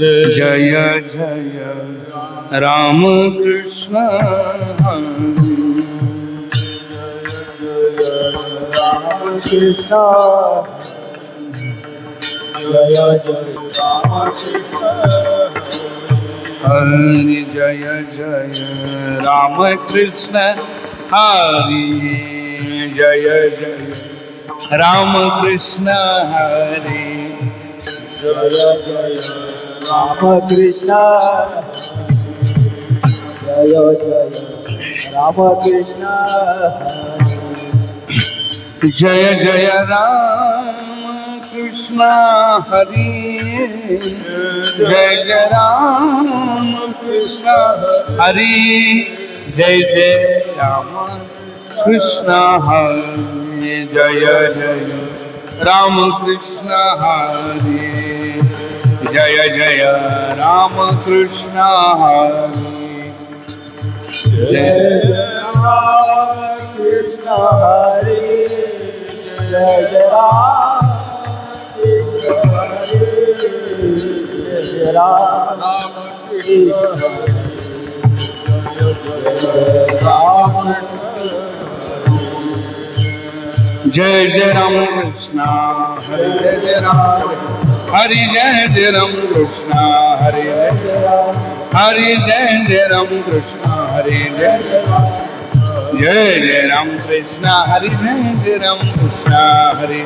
जय जय राम कृष्ण राम कृष्ण जय जय राम कृष्ण हरि जय जय राम कृष्ण हरि जय जय राम कृष्ण हरि जय जय राम कृष्ण जय जय राम कृष्ण जय जय राम कृष्ण हरि जय जय राम कृष्ण हरि जय जय राम कृष्ण हरि जय जय राम कृष्ण हरि जय जय राम कृष्ण हरि जय राम कृष्ण हरे जय जय राम कृष्ण हरे जय राम कृष्ण राम जय जय राम कृष्ण हरि जय जय राम हरि जय जय राम कृष्ण हरि हरि जय जय राम कृष्ण हरि जय जय जय राम कृष्ण हरि जय जय राम कृष्ण हरि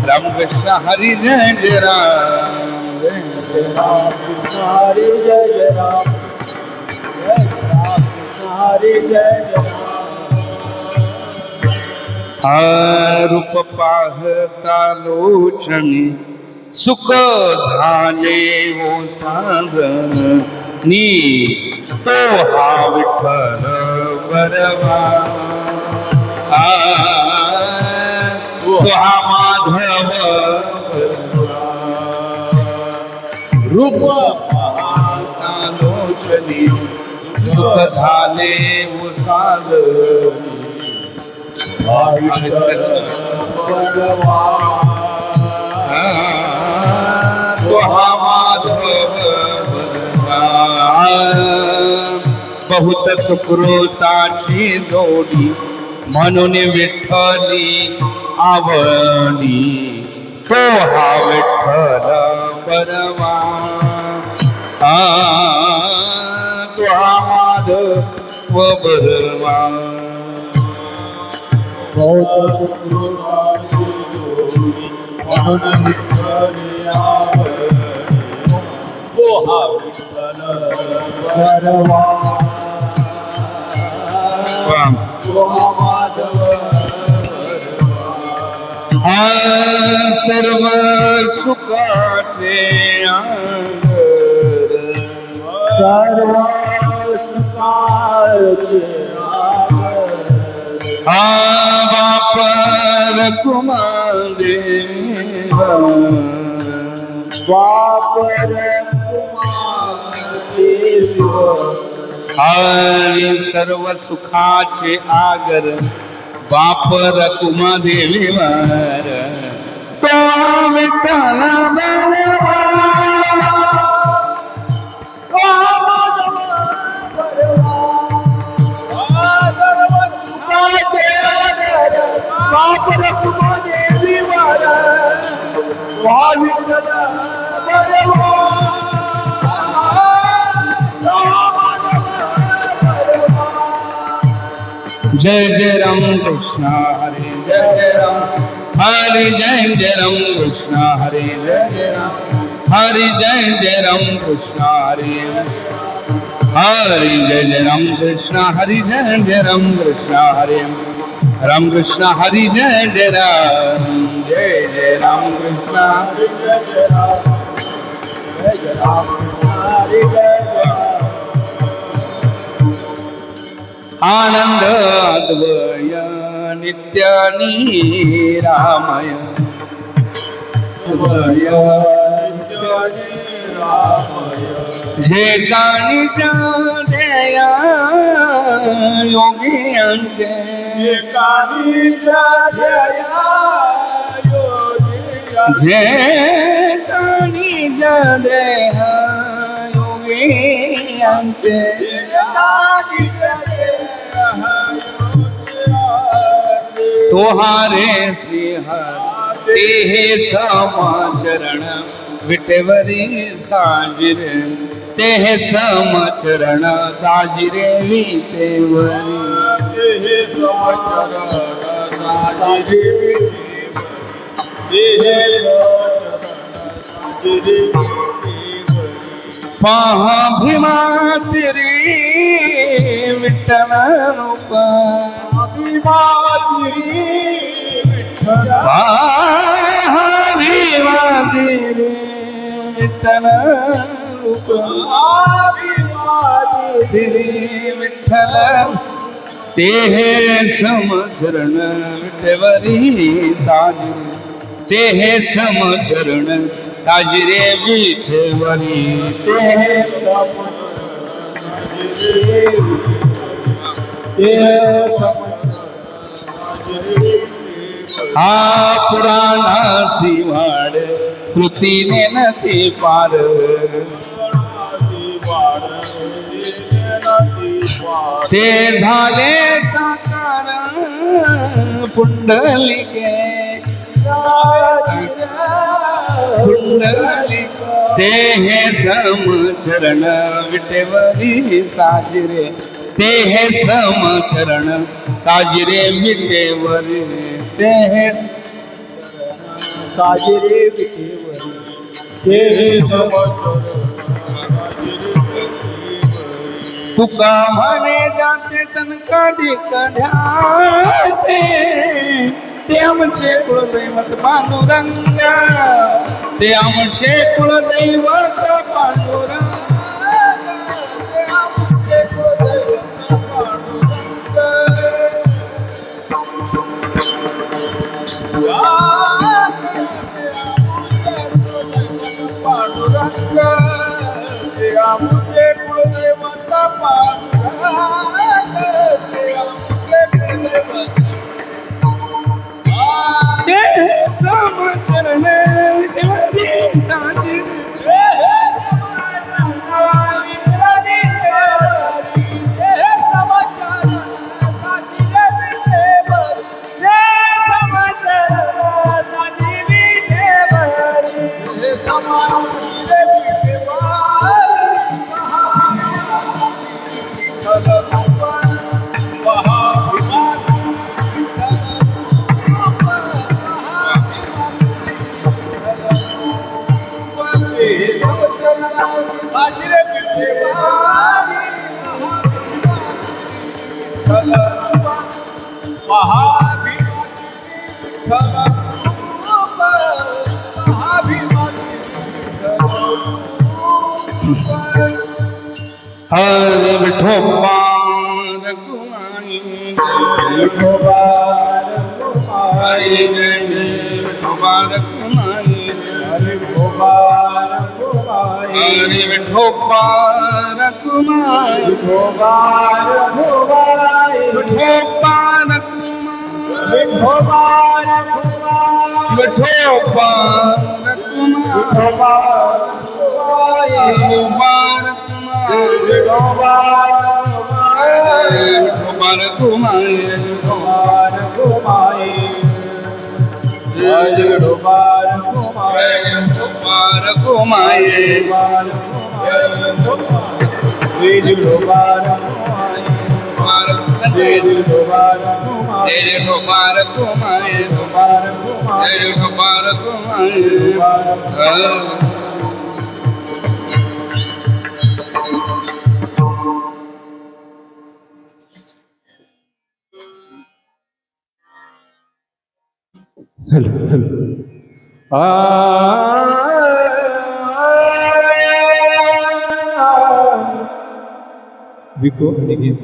राम कृष्ण हरि जय जय राम कृष्ण हरे जय जय राम कृष्ण हरे जय जय रूप पाहता लोचनी सुख झाले हो साधनी तो हा विठ्ठल बरवा तो हा माधव रूप पाहता लोचनी सुख झाले हो साधनी बहुत सुकृताची जोडी म्हणून विठ्ठली आवडी तो हा विठ्ठल परवा तो हा माधव बरवा बहुत सुकृताची जोडी म्हणून विठ्ठली आवडी तो हा विठ्ठल परवा तो हा माधव सर्व सुखाचे आगर सर्व सुखाचे बापर कुमादेव बापर कुमादेव हरी सर्व सुखाचे आगर बापर कुमादेवीवर तो विठ्ठल बरवा बापर कुमादेवीवर विठ्ठल बरवा जय जय राम कृष्ण हरे जय जय राम हरि जय जय राम कृष्ण हरे जय जय राम हरि जय जय राम कृष्ण हरे हरि जय जय राम कृष्ण हरि जय जय राम कृष्ण हरे राम कृष्ण हरि जय जय राम कृष्ण आनंद अद्वय नित्य निरामय जे जाणी देया योगियांचे जे जाणी देया आमचे तोहारे सिंह ते हे समाचरण विटेवरी साजिरे ते हे समचरण साजिरे विटेवरी पहा भीमा तेरी विठ्ठल रूप भीमा तेरी पहा भीमा तेरी विठ्ठल रूप भीमा तेरी विठ्ठल ते हे समचरण विठेवरी साजिरे ते हे समचरण साजिरे विठेवरी ते हे हा पुराणा सिवाड श्रुतीने नती पार ते झाले साकार पुंडलिके ते हे समचरण विटेवरी साजिरे ते हे समचरण साजिरे विटेवरी ते हे साजिरे विटेवरी ते हे समचरण तुका म्हणे जाते संकटी कढ्याचे ते आमचे कुलदैवत पांडुरंग ते आमचे कुलदैवत पांडुरंग समचरण विठेवरी साजिरे हरे विठोबा रघुमाई विठोबा रघुमाई विठोबा रघुमाई हरे विठोबा रघुमाई हरे विठोबा रघुमाई विठोबा रघुमाई विठोबा रघुमाई विठोबा रघुमाई विठोबा विको आणि गीत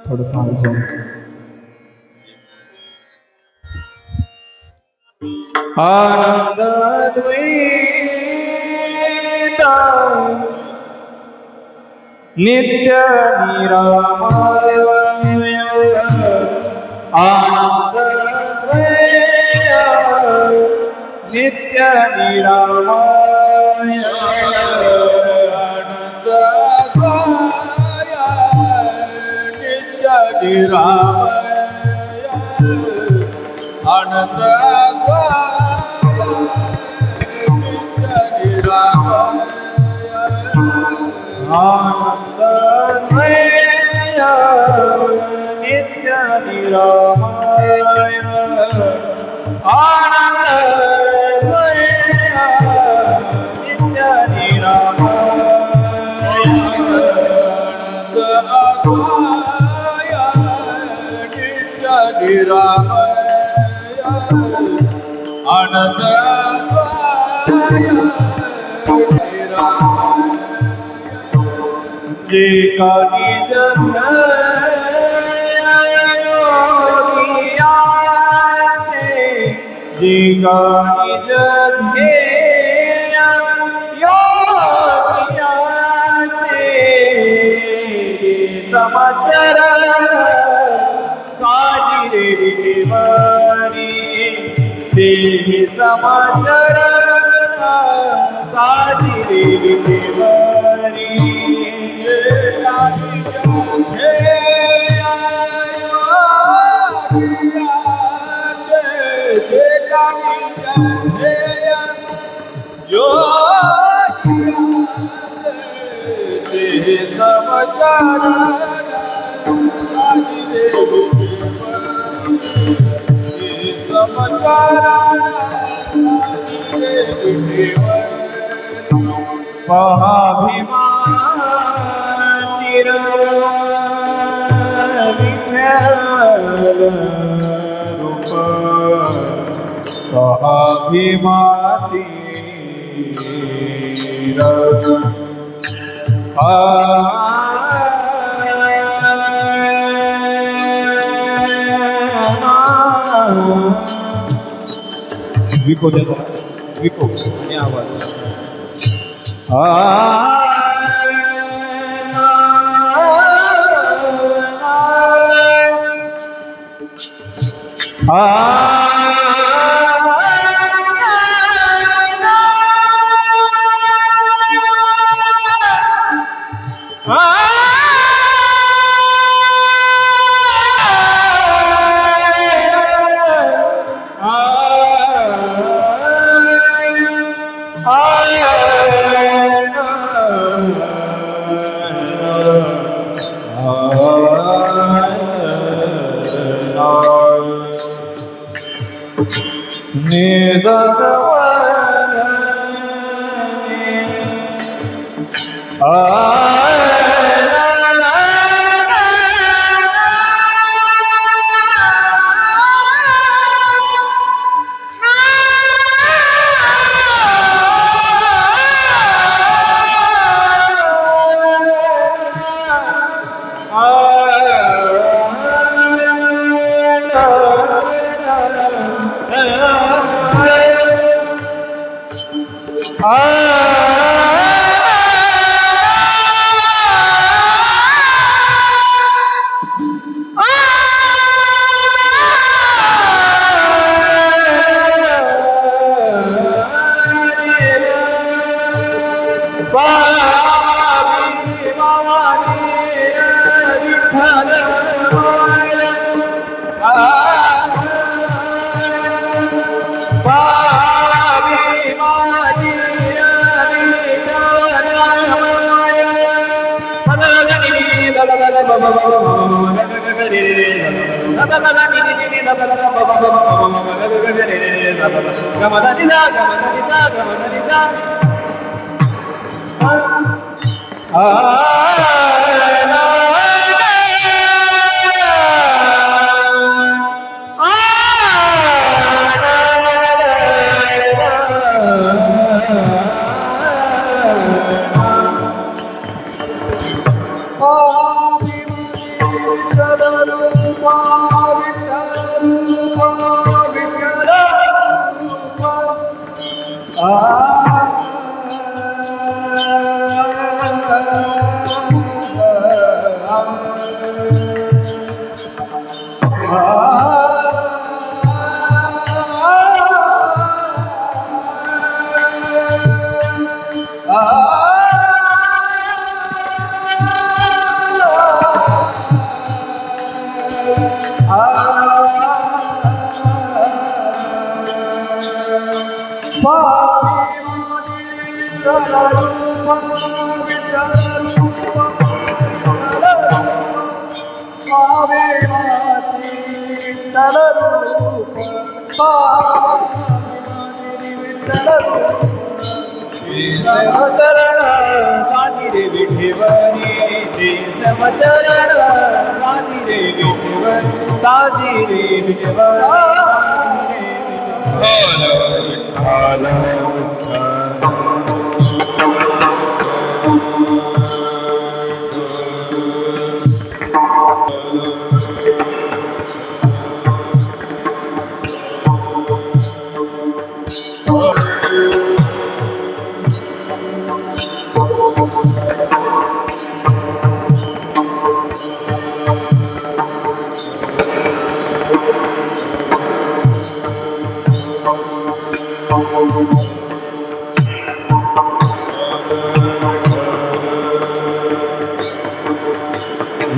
थोडं सांगतो आनंद द्वैता नित्य निरामय आनंद निरामय आनंद नित्य निरामय आनंद आनंदमय नित्य निरामय आनंदमय नित्य निरामय जे काही जग जे काही जग समाचार साजिरे विठेवरी देही समाचार साजिरे विठेवरी पहाभिमानी रूप पहाभिमानी विको देतो विको आणि आवाज साजिरे विठेवरी समचरण साजिरे विठेवरी साजिरे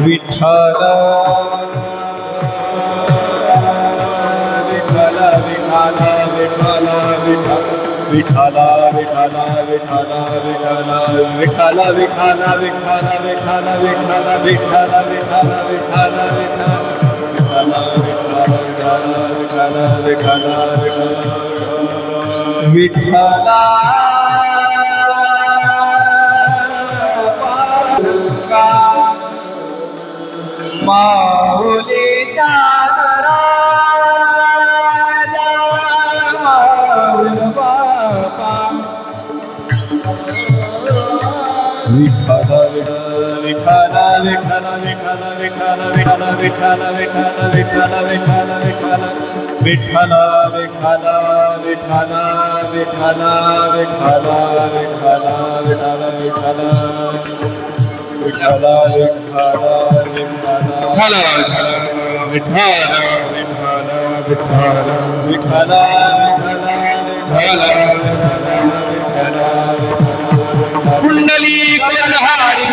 विठ्ठल विठ्ठल विठ्ठल विठ्ठल विठ्ठल विठ्ठल विठ्ठल विठ्ठल विठ्ठल विठ्ठल विठ्ठल विठ्ठल विठ्ठल विठ्ठल विठ्ठल माऊली चांदरा बापा विठ्ठल विठ्ठल विठ्ठल विठ्ठल विठ्ठल विठ्ठल विठ्ठल विठ्ठल विठ्ठल विठ्ठल विठ्ठल विठ्ठल विठ्ठल विठ्ठल विठ्ठल विठ्ठल विठ्ठल पुंडलिक वरहारी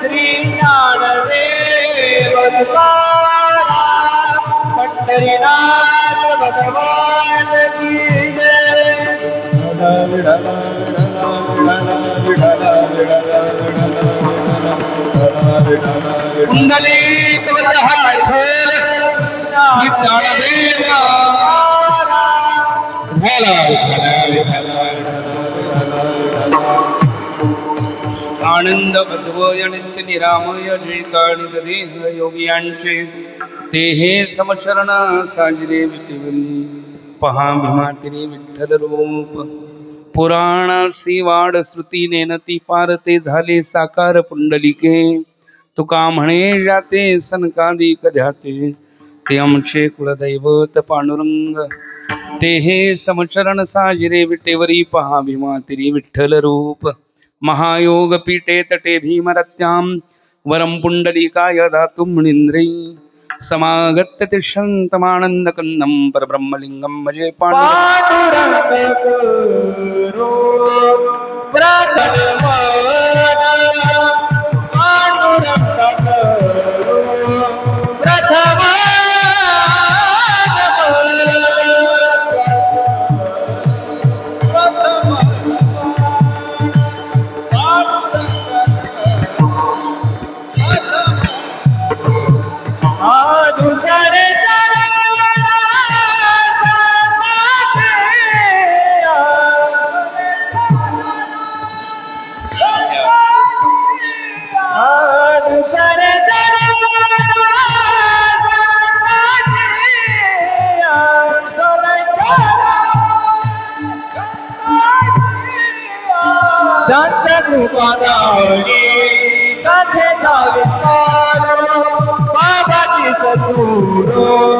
श्री ज्ञानदेव तुकाराम पंढरीनाथ भगवान की जय पुंडलिक वरहारी ज्ञानदेवा आनंद अद्वय नित्य निरामय जय काळिक देह योगियांचे ते हे समचरण साजरे विठेवरी पहा भीमातिरी विठ्ठल रूप पुराणासी वाड श्रुती नेनती पार ते झाले साकार पुंडलिके तुका म्हणे जाते सनकादिक ध्याते ते आमचे कुलदैवत पांडुरंग ते हे समचरण साजरे विटेवरी पहा भीमातिरी विठ्ठल रूप महायोग पीठे तटे भीमरत्यां वरम पुंडलिकाय दातुं मुनीन्द्रै समागत्य तिष्ठन्तमानन्दकन्दं परब्रह्मलिङ्गं भजे कृपादारी कथेचा विस्तार बाबाची सद्गुरू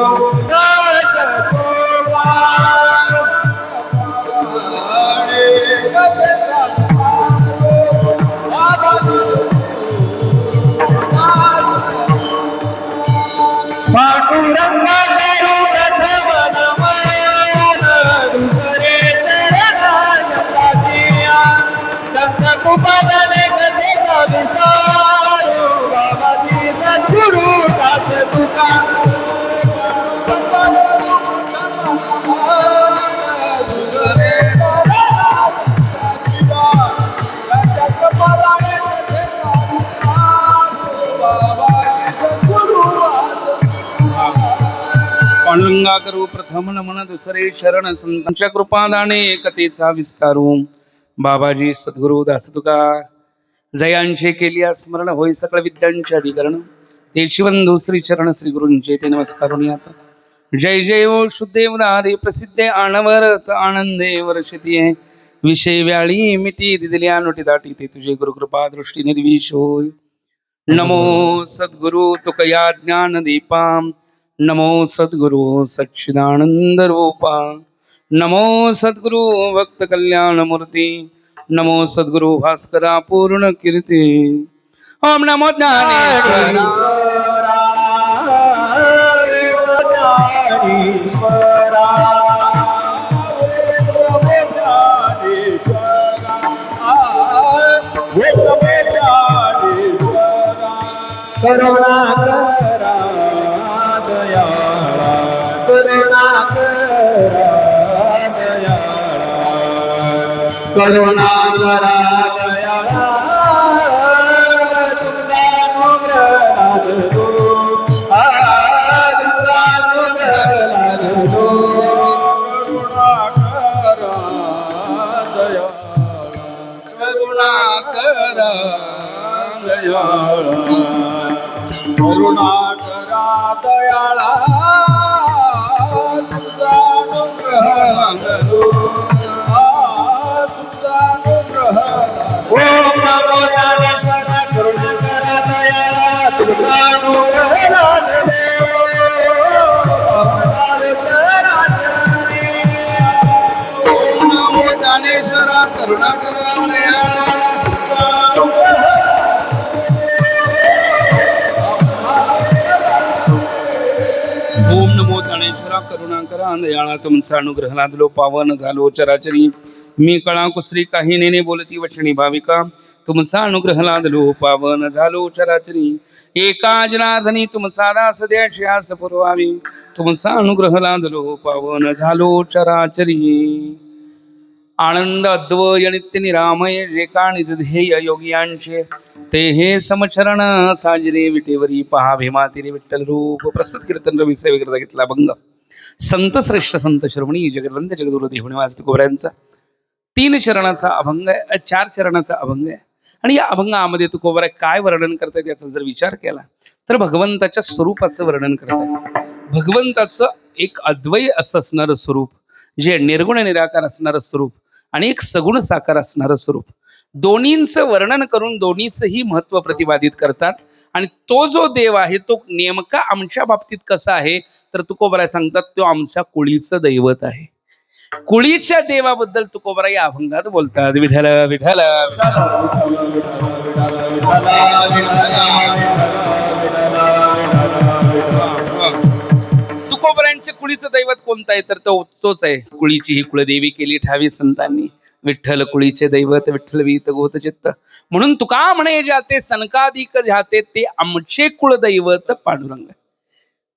पांडुरंगा करू प्रथम नमन दुसरे शरण संतांच्या कृपादाने कथेचा विस्तारू बाबाजी सद्गुरु दासतुका जयांचे केली स्मरण होई सकळ विद्यांचे अधिकरण ते शिवंधू श्री चरण श्री गुरूंचे ते नमस्कारुनी आता जय जय ओ शुद्धेव दारे प्रसिद्धे आणवरत आनंदे वर्षती विषय व्याळी मिटी दिदिल्या नोटी दाटी ते तुझे गुरुकृपा दृष्टी निर्विश होय नमो सद्गुरु तुकया ज्ञान दीपा नमो सद्गुरु सच्चिदानंद रूपा नमो सद्गुरु भक्त कल्याण मूर्ती नमो सद्गुरु भास्करा पूर्ण कीर्ती ओम नमो ज्ञानेश्वरा करुणा करा दयाळा करुणा करा दयाळा करुणा करा दयाळा तुझा अनुग्रह लागतो तुझा अनुग्रह लागतो करुणा करा दयाळा करुणा करा दयाळा तुझा अनुग्रह लागतो तुझा अनुग्रह ओम नमो ज्ञानेश्वर करुणा करा दयाळा तुझा अनुग्रह लागतो ओम नमो ज्ञानेश्वरा करुणा करा दयाळा ओम नमो ज्ञानेश्वरा करुणा करा दयाळा तुमचा अनुग्रह लादलो पावन झालो चराचरी मी कळा कुसरी काही नेने बोलती वचनी भाविका तुमचा अनुग्रह लादलो पावन झालो चराचरी एका जनार्दनी तुमचा दास द्याशी आस पुरवावी तुमचा अनुग्रह लादलो पावन झालो चराचरी आनंद अद्वय नित्य निरामय जे का निज ध्येय योगियांचे ते हे समचरण साजरे विटेवरी पहा भीमातिरे विठ्ठल रूप प्रस्तुत कीर्तन रवी सेवेकरता घेतला भंग संत श्रेष्ठ संत श्रवणी जगदवंत जगदुर देहुणे वास्तू कोबऱ्यांचा 3 चरणाचा अभंग आहे 4 चरणाचा अभंग आहे आणि या अभंगामध्ये तुकोबरा काय वर्णन करतात याचा जर विचार केला तर भगवंताच्या स्वरूपाचं वर्णन करतात भगवंताचं एक अद्वय असं असणारं स्वरूप जे निर्गुण निराकार असणारं स्वरूप आणि एक सगुण साकार असणारं स्वरूप दोन्हींचं वर्णन करून दोन्हीचंही महत्व प्रतिपादित करतात आणि तो जो देव आहे तो नेमका आमच्या बाबतीत कसा आहे तर तुकोबराय सांगतात तो आमच्या कुळीचं दैवत आहे कुळीच्या देवाबद्दल तुकोबराय या अभंगात बोलतात विठ्ठल विठ्ठल तुकोबरायांचे कुळीचं दैवत कोणतं आहे तर तोच आहे कुळीची ही कुळदेवी केली ठावी संतांनी विठ्ठल कुळीचे दैवत विठ्ठल वीत गोत चित्त म्हणून तुका म्हणे जाते सनकाधिक जाते ते आमचे कुळदैवत पांडुरंग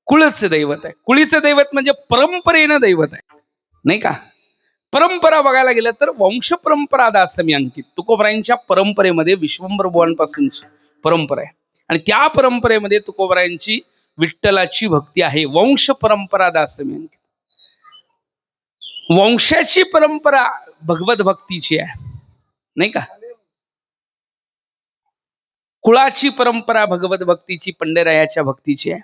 कुळच दैवत आहे कुळीचं दैवत म्हणजे परंपरेनं दैवत आहे नाही का परंपरा बघायला गेलं तर वंश परंपरा दासमी अंकित तुकोबरायांच्या परंपरेमध्ये विश्वंभर बुवांपासूनची परंपरा आहे आणि त्या परंपरेमध्ये तुकोबरायांची विठ्ठलाची भक्ती आहे वंश परंपरा दासमी अंकित वंशाची परंपरा भगवत भक्तीची आहे नाही का कुळाची परंपरा भगवत भक्तीची पंढरायाच्या भक्तीची आहे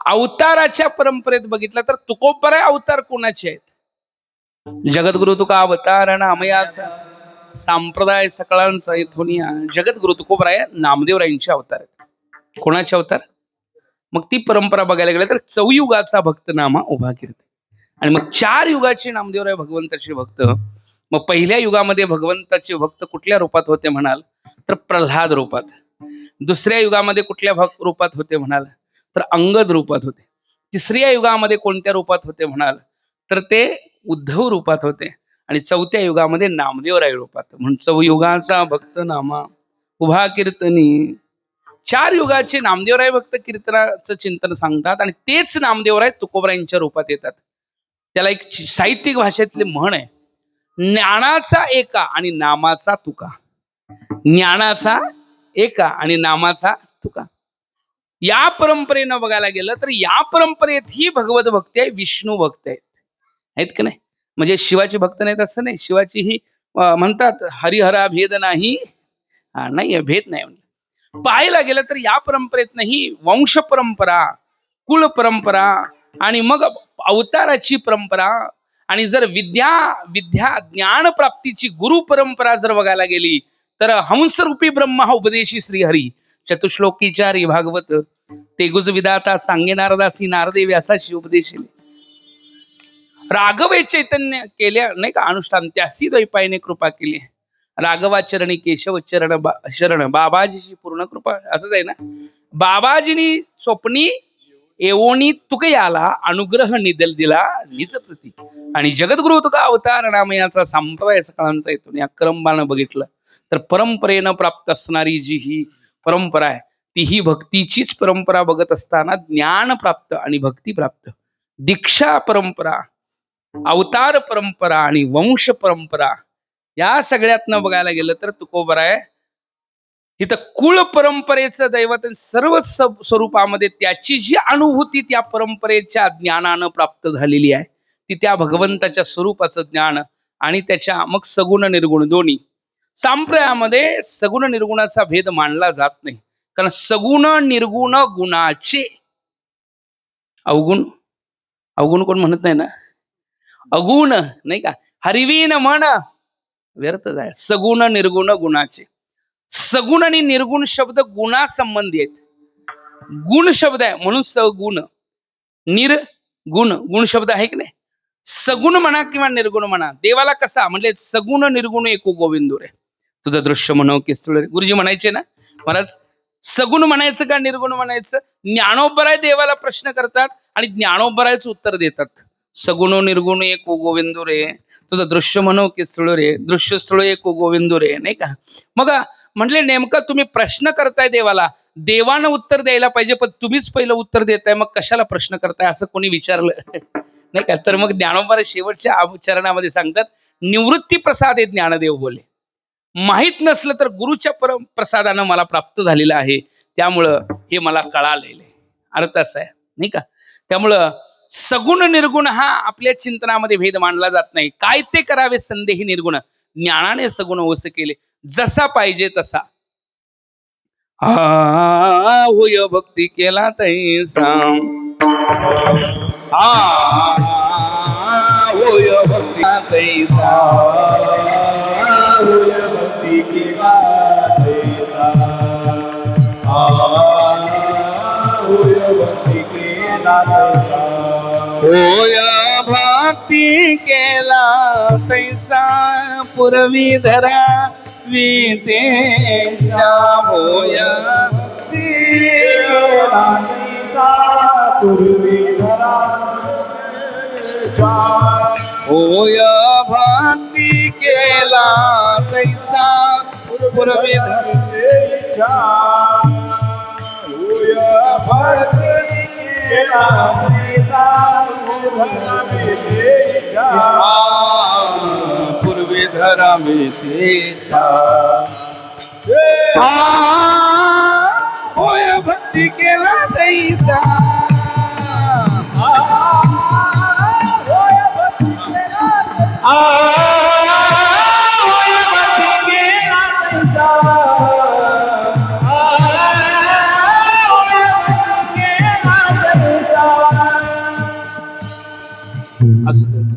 अवताराच्या परंपरेत बघितलं तर तुकोबराय अवतार कोणाचे आहेत जगद्गुरु तुका अवतार नामयाचा संप्रदाय सकळांचा इथून जगद्गुरु तुकोबराय नामदेवरायांचे अवतार आहेत कोणाचे अवतार मग ती परंपरा बघायला गेलं तर चौयुगाचा भक्त नामा उभा करते आणि मग 4 युगाचे नामदेवराय भगवंताचे भक्त मग पहिल्या युगामध्ये भगवंताचे भक्त कुठल्या रूपात होते म्हणाल तर प्रल्हाद रूपात दुसऱ्या युगामध्ये कुठल्या रूपात होते म्हणाल तर अंगद रूपात होते तिसऱ्या युगामध्ये कोणत्या रूपात होते म्हणाल तर ते उद्धव रूपात होते आणि चौथ्या युगामध्ये नामदेवराय रूपात म्हणून चौयुगाचा भक्त नामा उभा कीर्तनी 4 युगाचे नामदेवराय भक्त कीर्तनाचं चिंतन सांगतात आणि तेच नामदेवराय तुकोबरायांच्या रूपात येतात त्याला एक साहित्यिक भाषेतले म्हण आहे ज्ञानाचा एका आणि नामाचा तुका ज्ञानाचा एका आणि नामाचा तुका या परंपरेनं बघायला गेलं तर या परंपरेत ही भगवत भक्ती आहे, विष्णू भक्त आहेत का नाही? म्हणजे शिवाची भक्त नाहीत असं नाही. शिवाची ही म्हणतात हरिहरा भेद नाही, नाही भेद नाही म्हणजे. पाहायला गेलं तर या परंपरेतनं ही वंश परंपरा, कुल परंपरा आणि मग अवताराची परंपरा आणि जर विद्या ज्ञान प्राप्तीची गुरु परंपरा जर बघायला गेली तर हंसरूपी ब्रह्मा हा उपदेशी श्रीहरी चतुश्लोकीचारी भागवत तेगुज विदाता सांगे नारदासी नारदे व्यासाची उपदेशिले राघवे चैतन्य केल्या नाही का अनुष्ठान त्यासी द्वैपायने कृपा केली राघवाचरणी केशव शरण बाबाजीची पूर्ण कृपा असंच आहे ना. बाबाजीनी स्वप्नी एवोनी तुके याला अनुग्रह निदल दिला निज प्रती आणि जगद्गुरु तुका अवतार नामयाचा संप्रदाय सकाळांचा येतो. या क्रमबानं बघितलं तर परंपरेनं प्राप्त असणारी जी ही परंपरा आहे ती ही भक्तीचीच परंपरा बघत असताना ज्ञान प्राप्त आणि भक्ती प्राप्त दीक्षा परंपरा, अवतार परंपरा आणि वंश परंपरा या सगळ्यातनं बघायला गेलं तर तुकोबर आहे इथं कुळ परंपरेचं दैवत सर्व स्वरूपामध्ये त्याची जी अनुभूती त्या परंपरेच्या ज्ञानानं प्राप्त झालेली आहे ती त्या भगवंताच्या स्वरूपाचं ज्ञान आणि त्याच्या मग सगुण निर्गुण दोन्ही. संप्रदायामध्ये सगुण निर्गुणाचा भेद मानला जात नाही कारण सगुण निर्गुण गुणाचे अवगुण कोण म्हणत नाही ना, अगुण नाही का, हरिवीन म्हण व्यर्थ जाय. सगुण निर्गुण गुणाचे, सगुण आणि निर्गुण शब्द गुणासंबंधी आहेत. गुण शब्द आहे म्हणून सगुण, निर्गुण गुण शब्द आहे की नाही. सगुण म्हणा किंवा निर्गुण म्हणा देवाला कसा म्हणजे सगुण निर्गुण एको गोविंदो रे तुझं दृश्य म्हणव की स्थळ रे. गुरुजी म्हणायचे ना महाराज सगुण म्हणायचं का निर्गुण म्हणायचं. ज्ञानोबराय देवाला प्रश्न करतात आणि ज्ञानोबरायचं उत्तर देतात. सगुण निर्गुण एको गोविंदो रे तुझं दृश्य म्हणव की स्थळ रे दृश्य स्थळ एको गोविंदो रे नाही का. मग म्हटले नेमकं तुम्ही प्रश्न करताय देवाला, देवानं उत्तर द्यायला पाहिजे पण तुम्हीच पहिलं उत्तर देताय मग कशाला प्रश्न करताय असं कोणी विचारलं नाही का. तर मग ज्ञानोबा शेवटच्या चरणामध्ये सांगतात निवृत्ती प्रसाद हे ज्ञानदेव बोले. माहित नसलं तर गुरुच्या प्रसादानं मला प्राप्त झालेलं आहे त्यामुळं हे मला कळालेलं आहे. अर्थ असा आहे नाही का. त्यामुळं सगुण निर्गुण हा आपल्या चिंतनामध्ये भेद मानला जात नाही. काय ते करावे संदेही निर्गुण ज्ञानाने सगुण वस केले जसा पाहिजे तसा. होय भक्ती केला तैसा होय भक्ती तैसा होय भक्ती केला तैसा होय भक्ती केला तैसा होय भक्ती केला तैसा पूर्वी धरा वितेचा होय पूर्वी धरा होय भक्ती केला तैसा पूर्वी धरा होय भक्ती केला तैसा पूर्वी धरा वितेचा होय भक्ती केला तैसा होय भक्ती केला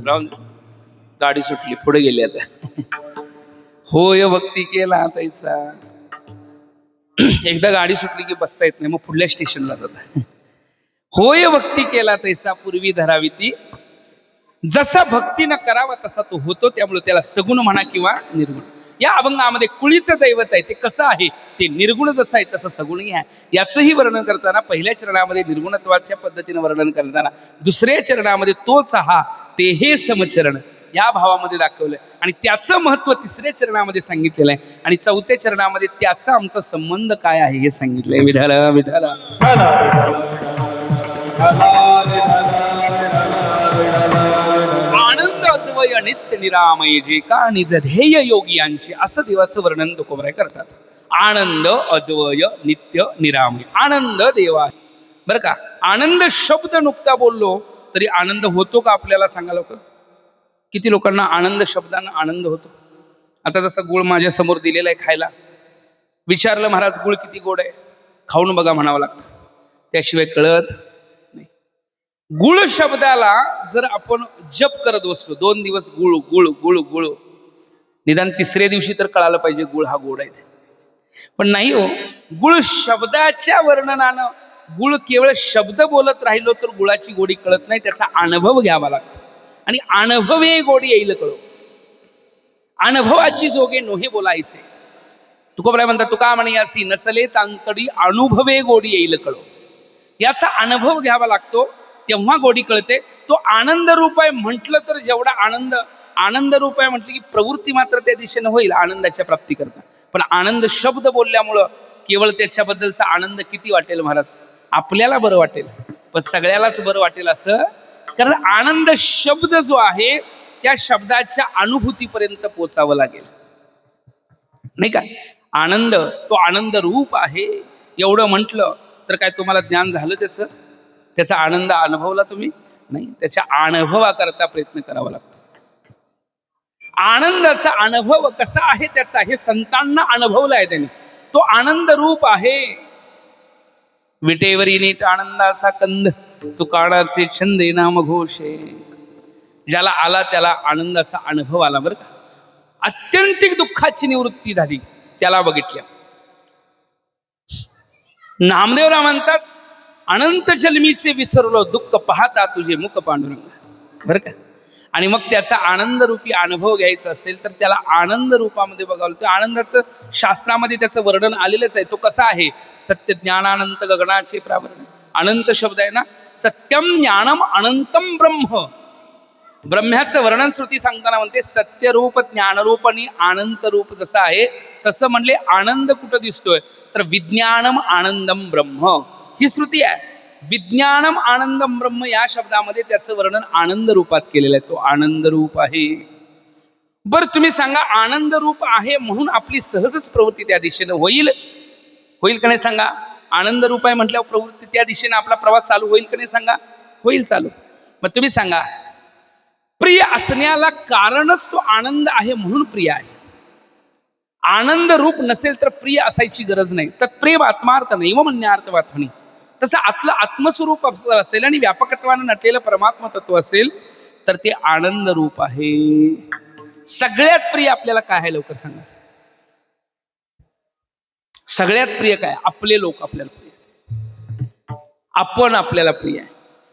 राहून गाडी सुटली पुढे गेली आता. होय भक्ती केला तैसा एकदा गाडी सुटली की बसता येत नाही मग पुढल्या स्टेशनला जात. होय भक्ती केला तैसा पूर्वी धरावी ती जसा भक्तीनं करावा तसा तो होतो त्यामुळे त्याला सगुण म्हणा किंवा निर्गुण. या अभंगामध्ये कुळीचं दैवत आहे ते कसं आहे ते निर्गुण जसं आहे तसं सगुणही आहे. याचंही वर्णन करताना पहिल्या चरणामध्ये निर्गुणत्वाच्या पद्धतीनं वर्णन करताना दुसऱ्या चरणामध्ये तोच हा ते हे समचरण या भावामध्ये दाखवलंय आणि त्याचं महत्व तिसऱ्या चरणामध्ये सांगितलेलं आहे आणि चौथ्या चरणामध्ये त्याचा आमचा संबंध काय आहे हे सांगितलंय. विठाला विठाला आनंद अद्वय नित्य निरामय जे का निज ध्येय योगी यांचे असं देवाचं वर्णन तुकोबराय करतात. आनंद अद्वय नित्य निरामय. आनंद देवा आहे. बरं का, आनंद शब्द नुकता बोललो तरी आनंद होतो का आपल्याला सांगा लोक? किती लोकांना आनंद शब्दानं आनंद होतो? आता जसं गुळ माझ्या समोर दिलेला आहे खायला, विचारलं महाराज गुळ किती गोड आहे, खाऊन बघा म्हणावं लागतं, त्याशिवाय कळत नाही. गुळ शब्दाला जर आपण जप करत बसलो 2 दिवस गुळ गुळ गुळ गुळ, निदान तिसऱ्या दिवशी तर कळालं पाहिजे गुळ हा गोड आहे. पण नाही हो, गुळ शब्दाच्या वर्णनानं, गुळ केवळ शब्द बोलत राहिलो तर गुळाची गोडी कळत नाही, त्याचा अनुभव घ्यावा लागतो. आणि अनुभवे गोडी येईल कळो, अनुभवाची जोगे नोहे बोलायचे. तुकोबराय म्हणतात, तुका म्हणे असी नचले तांतडी अनुभवे गोडी येईल कळो. याचा अनुभव घ्यावा लागतो, तेव्हा गोडी कळते. तो आनंद रूप आहे म्हटलं तर जेवढा आनंद आनंद रूप आहे म्हटलं की प्रवृत्ती मात्र त्या दिशेनं होईल आनंदाच्या प्राप्ती करता. पण आनंद शब्द बोलल्यामुळं केवळ त्याच्याबद्दलचा आनंद किती वाटेल महाराज? आपल्याला बरं वाटेल, पण सगळ्यालाच बरं वाटेल असं. कारण आनंद शब्द जो आहे त्या शब्दाच्या अनुभूतीपर्यंत पोचावं लागेल, नाही का? आनंद तो आनंद रूप आहे एवढं म्हटलं तर काय तुम्हाला ज्ञान झालं त्याचा आनंद अनुभवला तुम्ही? नाही, त्याच्या अनुभवाकरता प्रयत्न करावा लागतो. आनंदाचा अनुभव कसा आहे त्याचा हे संतांना अनुभवला आहे त्यांनी. तो आनंद रूप आहे. विटेवरी नीट आनंदाचा कंद, चुकाणाचे छंदे नाम घोषे. ज्याला आला त्याला आनंदाचा अनुभव आला. बरं का, अत्यंतिक दुःखाची निवृत्ती झाली त्याला बघितल्या. नामदेवराव म्हणतात, अनंत जन्मीचे विसरलो दुःख पाहता तुझे मुख पांडुरंग. बरं का, आणि मग त्याचा आनंद रूपी अनुभव घ्यायचा असेल तर त्याला आनंद रूपामध्ये बघावं. त्या आनंदाचं शास्त्रामध्ये त्याचं वर्णन आलेलंच आहे. तो कसा आहे? सत्य ज्ञानानंत गगनाचे प्रावरण. अनंत शब्द आहे ना, सत्यम ज्ञानम अनंतम ब्रह्म. ब्रह्म्याचं वर्णन श्रुती सांगताना म्हणते सत्यरूप ज्ञानरूप आणि अनंत रूप जसं आहे तसं म्हणले आनंद कुठं दिसतोय तर विज्ञानम आनंदम ब्रह्म ही श्रुती आहे. विज्ञानम आनंदम ब्रह्म या शब्दामध्ये त्याचं वर्णन आनंद रूपात केलेलं आहे. तो आनंद रूप आहे. बरं तुम्ही सांगा, आनंद रूप आहे म्हणून आपली सहजच प्रवृत्ती त्या दिशेनं होईल का नाही सांगा? आनंद रूप आहे म्हटल्यावर प्रवृत्ती त्या दिशेनं आपला प्रवास चालू होईल का नाही सांगा? होईल चालू. मग तुम्ही सांगा, प्रिय असण्याला कारणच तो आनंद आहे म्हणून प्रिय आहे. आनंद रूप नसेल तर प्रिय असायची गरज नाही. तर प्रेम आत्मार्थ नाही व म्हणण्यार्थ वाथणी. तसं आतलं आत्मस्वरूप असेल आणि व्यापकत्वानं नटलेलं परमात्मा तत्व असेल तर ते आनंद रूप आहे. सगळ्यात प्रिय आपल्याला काय आहे लवकर सांगा? सगळ्यात प्रिय काय? आपले लोक आपल्याला प्रिय, आपण आपल्याला प्रिय आहे.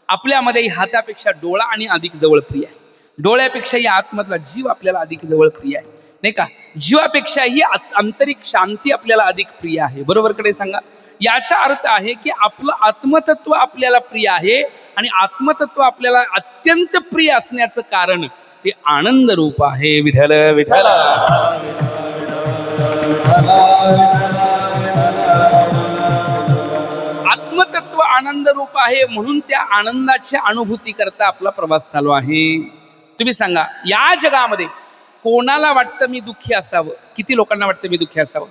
आपल्यामध्ये हातापेक्षा डोळा आणि अधिक जवळ प्रिय आहे. डोळ्यापेक्षाही आतमधला जीव आपल्याला अधिक जवळ प्रिय आहे, नाही का? जीवापेक्षाही आंतरिक शांती आपल्याला अधिक प्रिय आहे. बरोबर कडे सांगा. याचा अर्थ आहे की आपलं आत्मतत्व आपल्याला प्रिय आहे आणि आत्मतत्व आपल्याला अत्यंत प्रिय असण्याचं कारण ते आनंद रूप आहे. विठ्ठल विठ्ठल. आत्मतत्व आनंद रूप आहे म्हणून त्या आनंदाच्या अनुभूती करता आपला प्रवास चालू आहे. तुम्ही सांगा, या जगामध्ये कोणाला वाटतं मी दुःखी असावं? किती लोकांना वाटतं मी दुःखी असावं?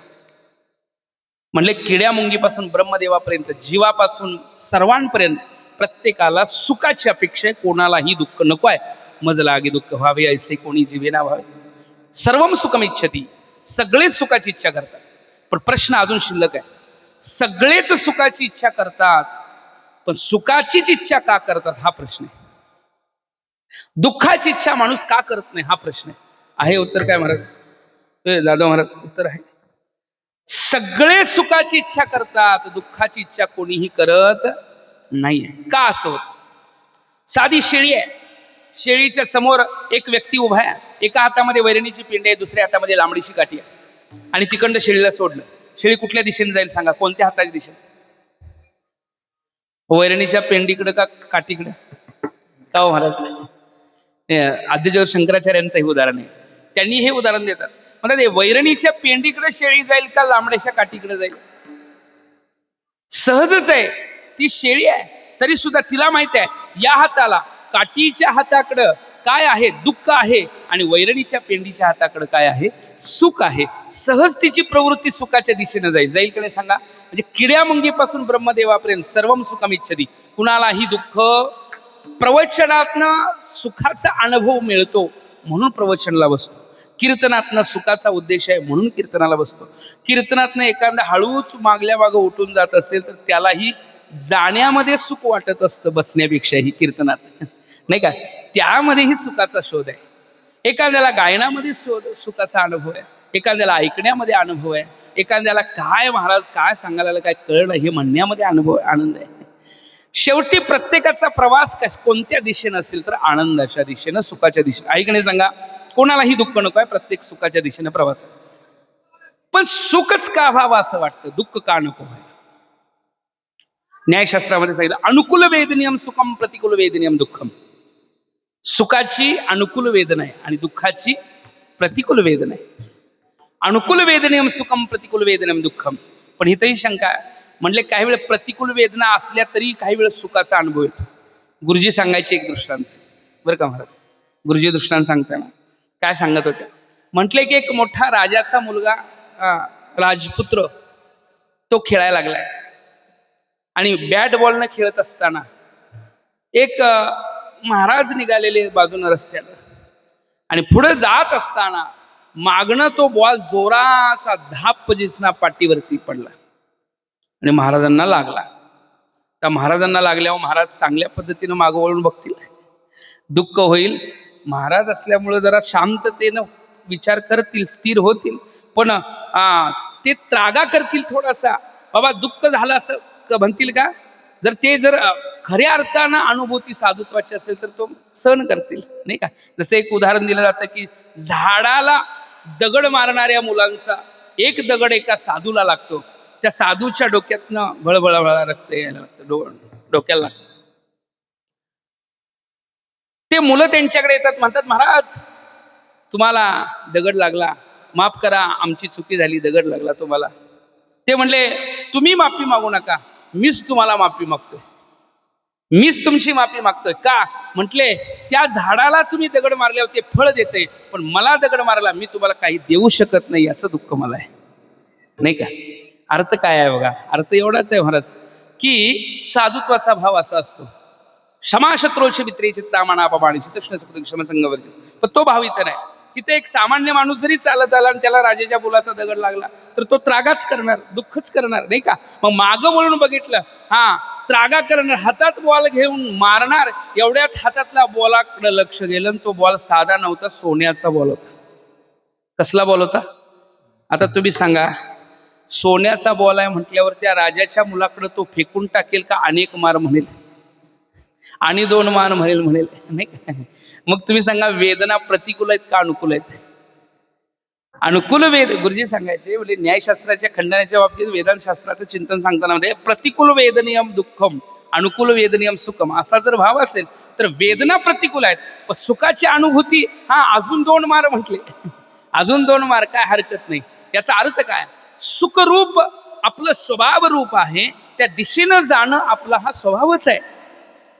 म्हणले किड्या मुंगीपासून ब्रह्मदेवापर्यंत, जीवापासून सर्वांपर्यंत प्रत्येकाला सुखाची अपेक्षा आहे. कोणालाही दुःख नको आहे. मज लागे दुःख व्हावे ऐसे कोणी जीवे ना व्हावे. सर्वम सुखम इच्छती. सगळेच सुखाची इच्छा करतात. पण प्रश्न अजून शिल्लक आहे. सगळेच सुखाची इच्छा करतात पण सुखाचीच इच्छा का करतात हा प्रश्न आहे. दुःखाची इच्छा माणूस का करत नाही हा प्रश्न आहे. उत्तर काय महाराज? जाधव महाराज उत्तर आहे, सगळे सुखाची इच्छा करतात, दुःखाची इच्छा कोणीही करत नाहीये. का असं होत? साधी शेळी आहे. शेळीच्या समोर एक व्यक्ती उभा आहे. एका हातामध्ये वैरणीची पिंडी आहे, दुसऱ्या हातामध्ये लांबडीची काठी आहे. आणि तिकडं शेळीला सोडलं. शेळी कुठल्या दिशेने जाईल सांगा? कोणत्या हाताच्या दिशेने? वैरणीच्या पेंडीकडे का काठीकडे? का हो महाराज? आद्यजोर शंकराचार्यांचं हे उदाहरण आहे. त्यांनी हे उदाहरण देतात. म्हणतात वैरणीच्या पेंडीकडे शेळी जाईल का लांबड्याच्या काठीकडे जाईल? सहजच आहे. ती शेळी आहे तरी सुद्धा तिला माहित आहे या हाताला काठीच्या हाताकडं काय आहे? दुःख आहे. आणि वैरणीच्या पेंडीच्या हाताकडे काय आहे? सुख आहे. सहज तिची प्रवृत्ती सुखाच्या दिशेने जाईल का नाही सांगा? म्हणजे किड्यामुंगीपासून ब्रह्मदेवापर्यंत सर्वम सुखम इच्छती. कुणालाही दुःख प्रवचनातनं सुखाचा अनुभव मिळतो म्हणून प्रवचनाला बसतो. कीर्तनातनं सुखाचा उद्देश आहे म्हणून कीर्तनाला बसतो. कीर्तनातनं एखादा हळूच मागल्या मागं उठून जात असेल तर त्यालाही जाण्यामध्ये सुख वाटत असतं बसण्यापेक्षाही कीर्तनात, नाही का? त्यामध्येही सुखाचा शोध आहे. एखाद्याला गायनामध्ये सुखाचा अनुभव आहे, एखाद्याला ऐकण्यामध्ये अनुभव आहे, एखाद्याला काय महाराज काय सांगायला काय कळलं हे म्हणण्यामध्ये अनुभव आनंद आहे. शेवटी प्रत्येकाचा प्रवास कोणत्या दिशेनं असेल तर आनंदाच्या दिशेनं, सुखाच्या दिशेनं. ऐकणे सांगा, कोणालाही दुःख नको आहे, प्रत्येक सुखाच्या दिशेनं प्रवास आहे. पण सुखच का व्हावं असं वाटतं, दुःख का नको आहे? न्यायशास्त्रामध्ये सांगितलं अनुकूल वेदनियम सुखम प्रतिकूल वेदनियम दुःखम. सुखाची अनुकूल वेदना आहे आणि दुःखाची प्रतिकूल वेदना आहे. अनुकूल वेदनियम सुखम प्रतिकूल वेदनियम दुःखम. पण इथंही शंका आहे. म्हणले काही वेळ प्रतिकूल वेदना असल्या तरी काही वेळ सुखाचा अनुभव येतो. गुरुजी सांगायचे एक दृष्टांत बरं का महाराज. गुरुजी दृष्टांत सांगताना काय सांगत होते? म्हटले की एक मोठा राजाचा मुलगा राजपुत्र तो खेळायला लागलाय आणि बॅट बॉलनं खेळत असताना एक महाराज निघालेले बाजूनं रस्त्याला आणि पुढे जात असताना मागणं तो बॉल जोराचा धाप जिसना पाठीवरती पडला आणि महाराजांना लागला. त्या महाराजांना लागल्यावर महाराज चांगल्या पद्धतीनं मागं वळून बघतील, दुःख होईल. महाराज असल्यामुळे जरा शांततेनं विचार करतील, स्थिर होतील. पण ते त्रागा करतील थोडासा, बाबा दुःख झालं असं म्हणतील का? जर ते खऱ्या अर्थानं अनुभूती साधुत्वाची असेल तर तो सहन करतील, नाही का? जसं एक उदाहरण दिलं जातं की झाडाला दगड मारणाऱ्या मुलांचा एक दगड एका साधूला लागतो, त्या साधूच्या डोक्यातनं भळभळा रक्त यायला लागतं, डोक्याला लागतं. ते मुलं त्यांच्याकडे येतात, म्हणतात महाराज तुम्हाला दगड लागला, माफ करा, आमची चुकी झाली, दगड लागला तुम्हाला. ते म्हणले तुम्ही माफी मागू नका, मीच तुम्हाला माफी मागतोय, मीच तुमची माफी मागतोय. का? म्हटले त्या झाडाला तुम्ही दगड मारल्यावर ते फळ देते, पण मला दगड मारला, मी तुम्हाला काही देऊ शकत नाही, याचं दुःख मला आहे, नाही का? अर्थ काय आहे बघा? अर्थ एवढाच आहे महाराज की साधुत्वाचा भाव असा असतो, क्षमा शत्रूचे मित्रेचे तामानापमानीचे तृष्ण सुकृत क्षम संगवर्जित. पण तो भाव इथं नाही. तिथे एक सामान्य माणूस जरी चालत आला आणि त्याला राजाच्या मुलाचा दगड लागला तर तो त्रागाच करणार, दुःखच करणार, नाही का? मग मागं वळून बघितलं, त्रागा करणार, हातात बॉल घेऊन मारणार, एवढ्यात हातातला बॉलाकडे लक्ष गेलं, तो बॉल साधा नव्हता, सोन्याचा बॉल होता. कसला बॉल होता? आता तुम्ही सांगा, सोन्याचा बॉल आहे म्हटल्यावर त्या राजाच्या मुलाकडे तो फेकून टाकेल का अनेक मार म्हणेल आणि 2 मार म्हणेल, नाही का? मग तुम्ही सांगा, वेदना प्रतिकूल आहेत का अनुकूल आहेत? अनुकूल वेद गुरुजी सांगायचे, म्हणजे न्यायशास्त्राच्या खंडनाच्या बाबतीत वेदांतशास्त्राचं चिंतन सांगताना म्हणजे प्रतिकूल वेदनियम दुःखम अनुकूल वेदनियम सुखम असा जर भाव असेल तर वेदना प्रतिकूल आहेत, पण सुखाची अनुभूती अजून 2 मार म्हटले, अजून 2 मार, काय हरकत नाही. याचा अर्थ काय? सुखरूप आपलं स्वभाव रूप आहे, त्या दिशेनं जाणं आपला हा स्वभावच आहे.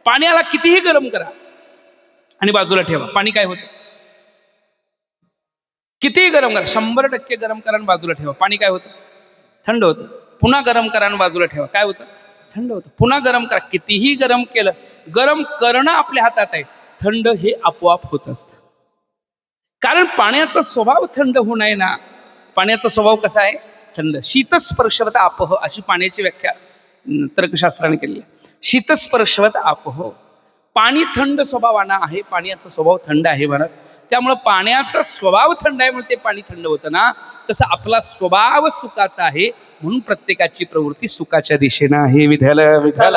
पाण्याला कितीही गरम करा आणि बाजूला ठेवा, पाणी काय होतं? कितीही गरम करा, 100% गरम करा आणि बाजूला ठेवा, पाणी काय होतं? थंड होतं. पुन्हा गरम करा आणि बाजूला ठेवा, काय होतं? थंड होतं. पुन्हा गरम करा, कितीही गरम केलं, गरम करणं आपल्या हातात आहे, थंड हे आपोआप होत असतं. कारण पाण्याचा स्वभाव थंड होणं आहे ना. पाण्याचा स्वभाव कसा आहे? थंड. शीतस्पर्शवत आपह अशी पाण्याची व्याख्या तर्कशास्त्राने केली आहे. शीतस्पर्शवत आपह, पाणी थंड स्वभावानं आहे, पाण्याचा स्वभाव थंड आहे महाराज. त्यामुळं पाण्याचा स्वभाव थंड आहे म्हणून ते पाणी थंड होतं ना. तसं आपला स्वभाव सुखाचा आहे म्हणून प्रत्येकाची प्रवृत्ती सुखाच्या दिशेनं आहे. विठ्ठल विठ्ठल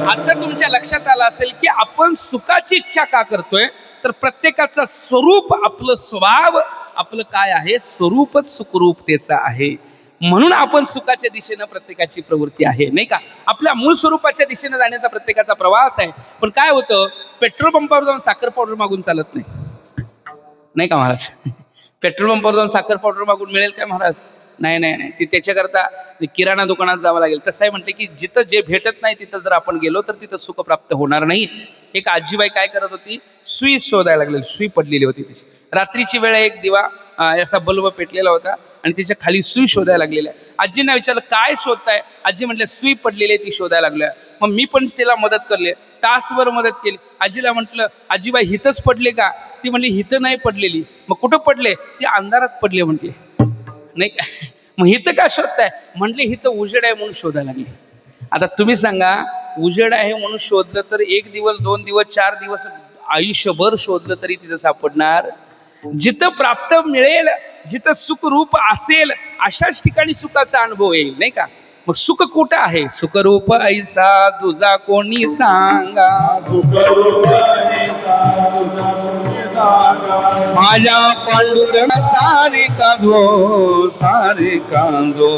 आता तुमच्या लक्षात आलं असेल की आपण सुखाची इच्छा का करतोय, तर प्रत्येकाचं स्वरूप, आपलं स्वभाव, आपलं काय आहे? स्वरूपच सुखरूपतेचं आहे. म्हणून आपण सुखाच्या दिशेनं प्रत्येकाची प्रवृत्ती आहे, नाही का? आपल्या मूळ स्वरूपाच्या दिशेनं जाण्याचा प्रत्येकाचा प्रवास आहे. पण काय होतं, पेट्रोल पंपावर जाऊन साखर पावडर मागून चालत नाही, नाही का महाराज? पेट्रोल पंपावर जाऊन साखर पावडर मागून मिळेल काय महाराज? नाही नाही नाही, ती त्याच्याकरता किराणा दुकानात जावं लागेल. तसं आहे म्हणते की जिथं जे भेटत नाही तिथं जर आपण गेलो तर तिथं सुख प्राप्त होणार नाही. एक आजीबाई काय करत होती, सुई शोधायला लागलेली, सुई पडलेली होती तिची. रात्रीची वेळ एक दिवा असा बल्ब पेटलेला होता आणि तिच्या खाली सुई शोधायला लागलेल्या. आजींना विचारलं काय शोधताय? आजी म्हटलं सुई पडलेली आहे ती शोधायला लागल्या. मग मी पण तिला मदत करली, तासभर मदत केली. आजीला म्हटलं आजीबाई हितच पडले का? ती म्हणली हिथं नाही पडलेली. मग कुठं पडले? ती अंधारात पडले म्हटले. नाही का? मग हिथं का शोधताय? म्हटले हिथं उजेड आहे म्हणून शोधायला लागली. आता तुम्ही सांगा, उजेड आहे म्हणून शोधलं तर 1 दिवस 2 दिवस 4 दिवस आयुष्यभर शोधलं तरी तिथं सापडणार? जिथं प्राप्त मिळेल, जिथं सुखरूप असेल अशाच ठिकाणी सुखाचा अनुभव येईल. नाही का? मग सुख कुठं आहे? सुखरूप ऐसा तुझा कोणी सांगा, माझ्या पांडुरंगा सारिका जो, सारिका जो,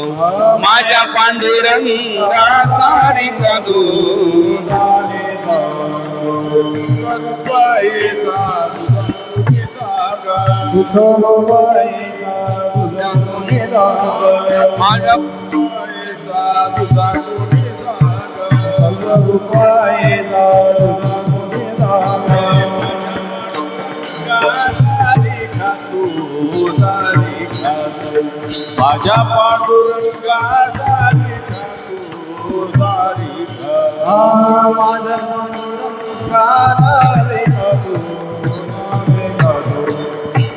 माझ्या पांडुरंगा सारिका जो. माझ्या माझ्या पांडुरंगा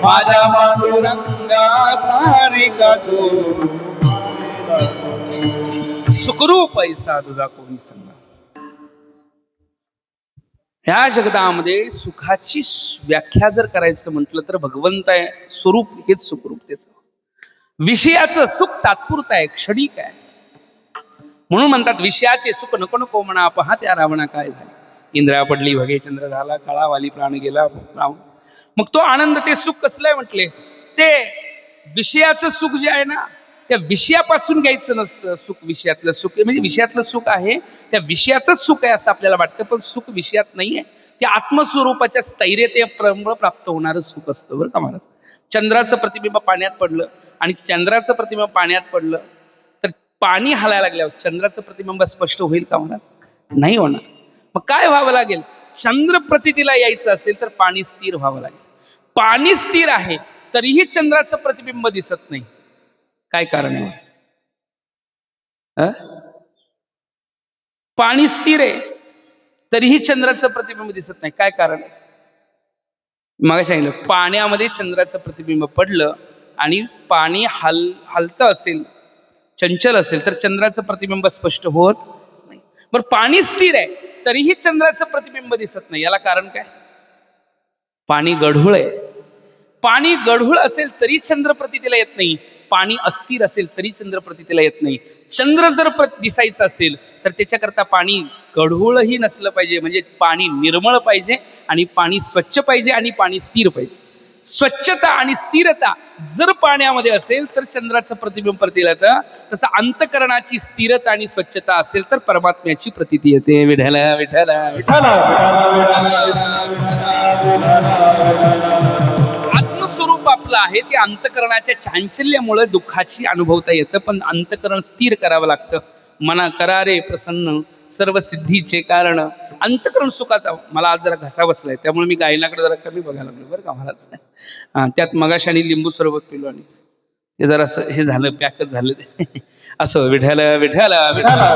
माझ्या पांडुरंगा सारिका जो. सुखरूप ऐसा तुझा कोणी सांगा. ह्या जगतामध्ये सुखाची व्याख्या जर करायचं म्हटलं तर भगवंत आहे, स्वरूप हेच सुखरूपतेचं. विषयाचं सुख तात्पुरतं आहे, क्षणिक आहे. म्हणून म्हणतात विषयाचे सुख नको नको म्हणा, पहा त्या रावणा काय झाले. इंद्रा पडली भगे चंद्र झाला, काळावाली प्राण गेला रावण. मग तो आनंद, ते सुख कसलं आहे म्हटले? ते विषयाचं सुख जे आहे ना, त्या विषयापासून घ्यायचं नसतं सुख. विषयातलं सुख म्हणजे विषयातलं सुख आहे, त्या विषयातच सुख आहे असं आपल्याला वाटतं, पण सुख विषयात नाहीये. ते आत्मस्वरूपाच्या स्थैर्यतेमुळे प्राप्त होणारं सुख असतं बरं का महाराज. चंद्राचं प्रतिबिंब पाण्यात पडलं आणि चंद्राचं प्रतिबिंब पाण्यात पडलं तर पाणी हलायला लागल्यावर चंद्राचं प्रतिबिंब स्पष्ट होईल का महाराज? नाही होणार. मग काय व्हावं लागेल? चंद्र प्रतीला यायचं असेल तर पाणी स्थिर व्हावं लागेल. पाणी स्थिर आहे तरीही चंद्राचं प्रतिबिंब दिसत नाही. काय कारण आहे? पाणी स्थिर आहे तरीही चंद्राचं प्रतिबिंब दिसत नाही. काय कारण आहे? मग सांगितलं, पाण्यामध्ये चंद्राचं प्रतिबिंब पडलं आणि पाणी हलतं असेल, चंचल असेल तर चंद्राचं प्रतिबिंब स्पष्ट होत नाही. बरं, पाणी स्थिर आहे तरीही चंद्राचं प्रतिबिंब दिसत नाही. याला कारण काय? पाणी गढूळ आहे. पाणी गढूळ असेल तरी चंद्र प्रतीला येत नाही. पाणी अस्थिर असेल तरी चंद्र प्रतीला येत नाही. चंद्र जर दिसायचं असेल तर त्याच्याकरता पाणी गढूळही नसलं पाहिजे, म्हणजे पाणी निर्मळ पाहिजे आणि पाणी स्वच्छ पाहिजे आणि पाणी स्थिर पाहिजे. स्वच्छता आणि स्थिरता जर पाण्यामध्ये असेल तर चंद्राचं प्रतिबिंब प्रतीला येतं. तसं अंतकरणाची स्थिरता आणि स्वच्छता असेल तर परमात्म्याची प्रतीती येते. विठ्ठला विठ्ठला विठ्ठला. आत्मस्वरूप आपलं आहे ते अंतकरणाच्या चांचल्यामुळे दुःखाची अनुभवता येतं, पण अंतकरण स्थिर करावं लागतं. मना करा रे प्रसन्न सर्व सिद्धीचे कारण. अंतकरण सुखाचा. मला आज जरा घसा बसलाय त्यामुळे मी गायनाकडे जरा कमी बघायला लागलो बरं का महाराज. त्यात मगाशाने लिंबू सरबत पिलो आणि ते जरा हे झालं, पॅकच झालं ते. असं विठ्ठला विठ्ठला विठ्ठला.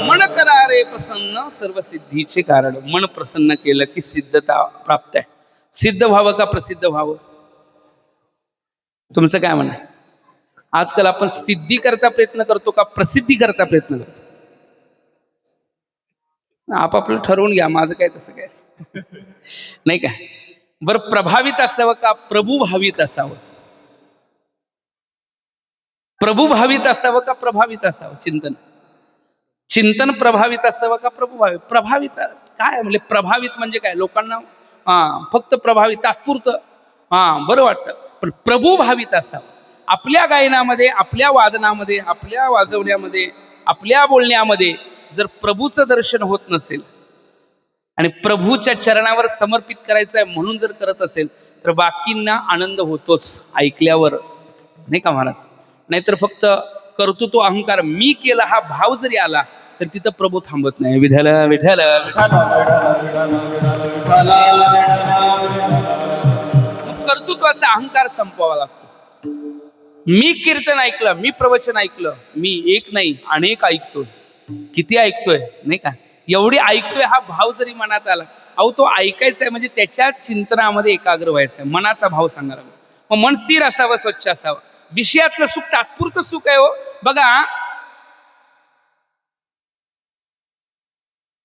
मन करा रे प्रसन्न सर्व सिद्धीचे कारण. मन प्रसन्न केलं की सिद्धता प्राप्त आहे. सिद्ध व्हावं का प्रसिद्ध व्हावं? तुमचं काय म्हणणं आहे? आजकाल आपण सिद्धी करता प्रयत्न करतो का प्रसिद्धी करता प्रयत्न करतो? आपापलं ठरवून घ्या, माझं काय तसं काय नाही का. बरं, प्रभावित असावं का प्रभू भावित असावं? प्रभू भावित असावं का प्रभावित असावं? चिंतन प्रभावित असावं का प्रभू भावित? प्रभावित काय म्हणजे? प्रभावित म्हणजे काय? लोकांना फक्त प्रभावित तात्पुरतं बरं वाटतं, पण प्रभू भावित असावं. आपल्या गायनामध्ये, आपल्या वादनामध्ये, आपल्या वाजवण्यामध्ये, आपल्या बोलण्यामध्ये जर प्रभूचं दर्शन होत नसेल आणि प्रभूच्या चरणावर समर्पित करायचं आहे म्हणून जर करत असेल तर बाकींना आनंद होतोच ऐकल्यावर, नाही का महाराज. नाहीतर फक्त कर्तृत्व अहंकार मी केला हा भाव जरी आला तर तिथं प्रभू थांबत नाही. विठ्ठल विठ्ठल कर्तृत्वाचा अहंकार संपवावा लागतो. मी कीर्तन ऐकलं, मी प्रवचन ऐकलं, मी एक नाही अनेक ऐकतोय. किती ऐकतोय, नाही का. एवढी ऐकतोय हा भाव जरी मनात आला, अहो तो ऐकायचा आहे म्हणजे त्याच्या चिंतनामध्ये एकाग्र व्हायचं आहे. मनाचा भाव सांगायला. मग मन स्थिर असावं, स्वच्छ असावं. विषयातलं सुख तात्पुरतं सुख आहे हो. बघा,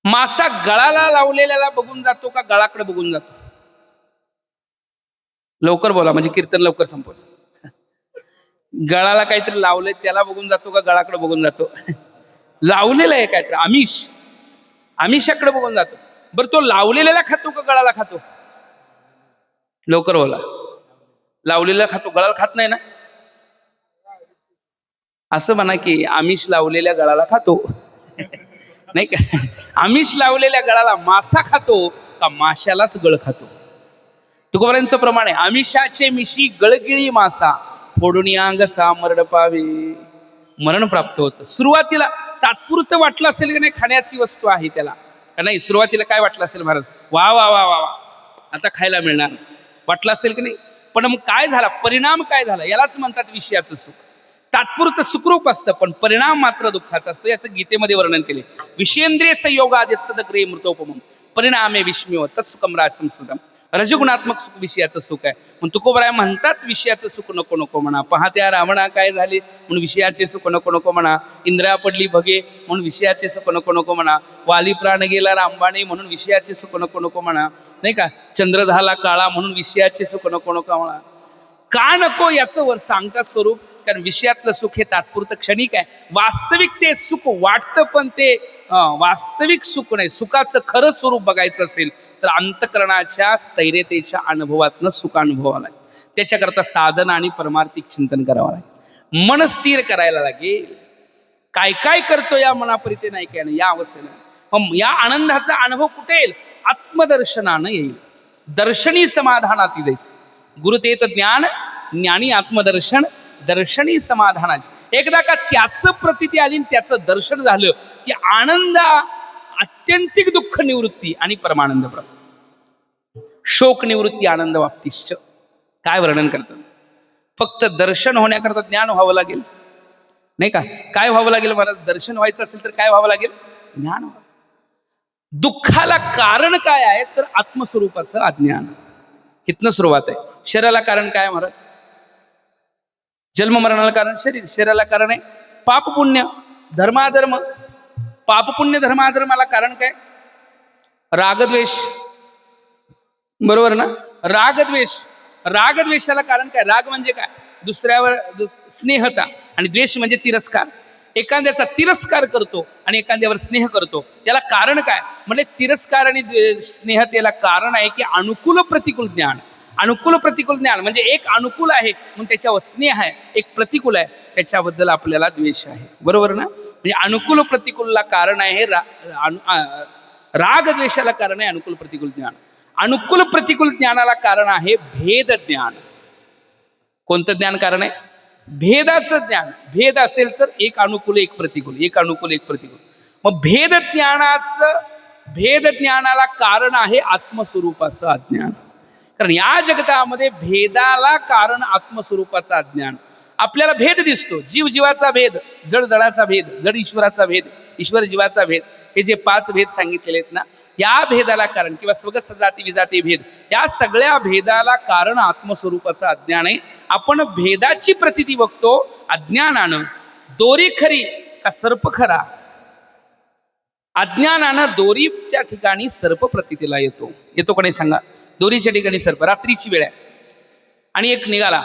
मासा गळाला लावलेल्याला बघून जातो का गळाकडे बघून जातो? लवकर बोला म्हणजे कीर्तन लवकर संपवच. गळाला काहीतरी लावलंय त्याला बघून जातो का गळाकडे बघून जातो? लावलेलं आहे काहीतरी आमिषाकडे बघून जातो. बरं तो लावलेल्याला खातो का गळाला खातो? लवकर बोला. लावलेला खातो, गळाला खात नाही ना. असं म्हणा की आमिष लावलेल्या गळाला खातो. नाही का. आमिष लावलेल्या गळाला मासा खातो का माशालाच गळ खातो? तुकोबारांचं प्रमाण आहे, आमिषाचे मिशी गळगिळी मासा फोडून अंगसा मरण पावे. मरण प्राप्त होतं. सुरुवातीला तात्पुरतं वाटलं असेल की नाही, खाण्याची वस्तू आहे त्याला का नाही. सुरुवातीला काय वाटलं असेल महाराज, वा वा वा वा आता खायला मिळणार, वाटलं असेल की नाही. पण मग काय झाला, परिणाम काय झाला, यालाच म्हणतात विषयाचं सुख. तात्पुरतं सुखरूप असतं पण परिणाम मात्र दुःखाचा असतो. याचं गीतेमध्ये वर्णन केले. विषेंद्रिय संयोगादित्यग्रे मृतोपमम परिणामे विस्मयो तत्सुखम राजसंस्कृतम. रजगुणात्मक सुख विषयाचं सुख आहे. मग तुकोबराय म्हणतात विषयाचं सुख नको नको म्हणा. पाहत्या रावणा काय झाले म्हणून विषयाचे सुख नको नको म्हणा. इंद्रा पडली भगे म्हणून विषयाचे सुख नको नको म्हणा. वाली प्राण गेला रामबाणे म्हणून विषयाचे सुख नको नको म्हणा. नाही का. चंद्र झाला काळा म्हणून विषयाचे सुख नको नको म्हणा. का नको याचं वर सांगतात स्वरूप. कारण विषयातलं सुख हे तात्पुरतं क्षणिक आहे. वास्तविक ते सुख वाटतं पण ते वास्तविक सुख नाही. सुखाचं खरं स्वरूप बघायचं असेल तर अंतकरणाच्या स्थैर्यतेच्या अनुभवातनं सुख अनुभवाला. त्याच्याकरता साधन आणि परमार्थिक चिंतन करावं लागेल. मन स्थिर करायला लागेल. काय काय करतो या मनापरिते नाही काय या अवस्थेला. मग या आनंदाचा अनुभव कुठे येईल? आत्मदर्शनानं येईल. दर्शनी समाधानात जायचं. गुरुतेत ज्ञान, ज्ञानी आत्मदर्शन, दर्शनी समाधानाची. एकदा का त्याचं प्रतीती आली, त्याचं दर्शन झालं की आनंद, आत्यंतिक दुःख निवृत्ती आणि परमानंद प्राप्त. शोक निवृत्ती, आनंद वाप्तिश्च. काय वर्णन करतात. फक्त दर्शन होण्याकरता ज्ञान व्हावं लागेल, नाही का. काय व्हावं लागेल महाराज? दर्शन व्हायचं असेल तर काय व्हावं लागेल? ज्ञान व्हावं. दुःखाला कारण काय आहे तर आत्मस्वरूपाचं अज्ञान. इथनं सुरुवात आहे. शरीराला कारण काय महाराज? जन्म मरणाला कारण शरीर. शरीराला कारण आहे पाप पुण्य धर्माधर्म. पाप पुण्य धर्माधर्माला कारण काय? रागद्वेष. बरोबर ना. रागद्वेष. रागद्वेषाला कारण काय? राग म्हणजे काय? दुसऱ्यावर स्नेहता आणि द्वेष म्हणजे तिरस्कार. एखाद्याचा तिरस्कार करतो आणि एखाद्यावर स्नेह करतो. याला कारण काय? म्हणजे तिरस्कार आणि स्नेहतेला कारण आहे की अनुकूल प्रतिकूल ज्ञान. अनुकूल प्रतिकूल ज्ञान म्हणजे एक अनुकूल आहे म्हणून त्याच्यावर स्नेह आहे, एक प्रतिकूल आहे त्याच्याबद्दल आपल्याला द्वेष आहे. बरोबर ना. म्हणजे अनुकूल प्रतिकूलला कारण आहे राग द्वेषाला कारण आहे अनुकूल प्रतिकूल ज्ञान. अनुकूल प्रतिकूल ज्ञानाला कारण आहे भेद ज्ञान. कोणतं ज्ञान कारण आहे? भेदाचं ज्ञान. भेद असेल तर एक अनुकूल एक प्रतिकूल, एक अनुकूल एक प्रतिकूल. मग भेद ज्ञानाला कारण आहे आत्मस्वरूपाचं अज्ञान. कारण या जगतामध्ये भेदाला कारण आत्मस्वरूपाचं अज्ञान. आपल्याला भेद दिसतो. जीव जीवाचा भेद, जड जडाचा भेद, जड ईश्वराचा भेद, ईश्वर जीवाचा भेद. हे जे 5 भेद सांगितलेले आहेत ना, या भेदाला कारण किंवा स्वगत सजाती विजाती भेद, या सगळ्या भेदाला कारण आत्मस्वरूपाचं अज्ञान आहे. आपण भेदाची प्रतीती बघतो अज्ञानानं. दोरी खरी का सर्प खरा? अज्ञानानं दोरीच्या ठिकाणी सर्प प्रतीतीला येतो. येतो का नाही सांगा? दोरीच्या ठिकाणी सर्प. रात्रीची वेळ आहे आणि एक निघाला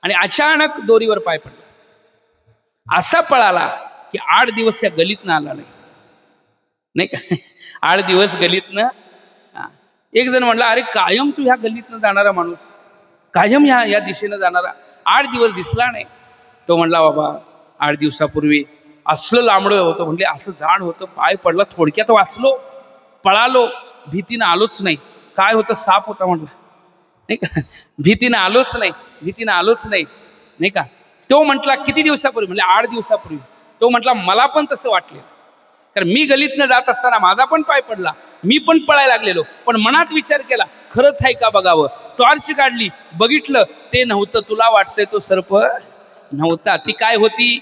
आणि अचानक दोरीवर पाय पडला. असा पळाला की 8 दिवस त्या गलीतनं आला नाही का. 8 दिवस गलीतनं. एक जण म्हणला, अरे कायम तू ह्या गल्लीतनं जाणारा माणूस, कायम या दिशेनं जाणारा, 8 दिवस दिसला नाही. तो म्हणला, बाबा 8 दिवसापूर्वी असलं लांबडं होतं, म्हणले असं जाड होतं, पाय पडला, थोडक्यात वाचलो, पळालो, भीतीनं आलोच नाही. काय होतं? साप होता म्हटलं. नाही का, भीतीनं आलोच नाही नाही का. तो म्हटला किती दिवसापूर्वी, म्हणजे 8 दिवसापूर्वी तो म्हटला मला पण तसं वाटलं, कारण मी गलीतनं जात असताना माझा पण पाय पडला, मी पण पळायला लागलेलो, पण मनात विचार केला खरंच आहे का बघावं. टॉर्च काढली, बघितलं ते नव्हतं. तुला वाटतंय तो सर्प नव्हता. ती काय होती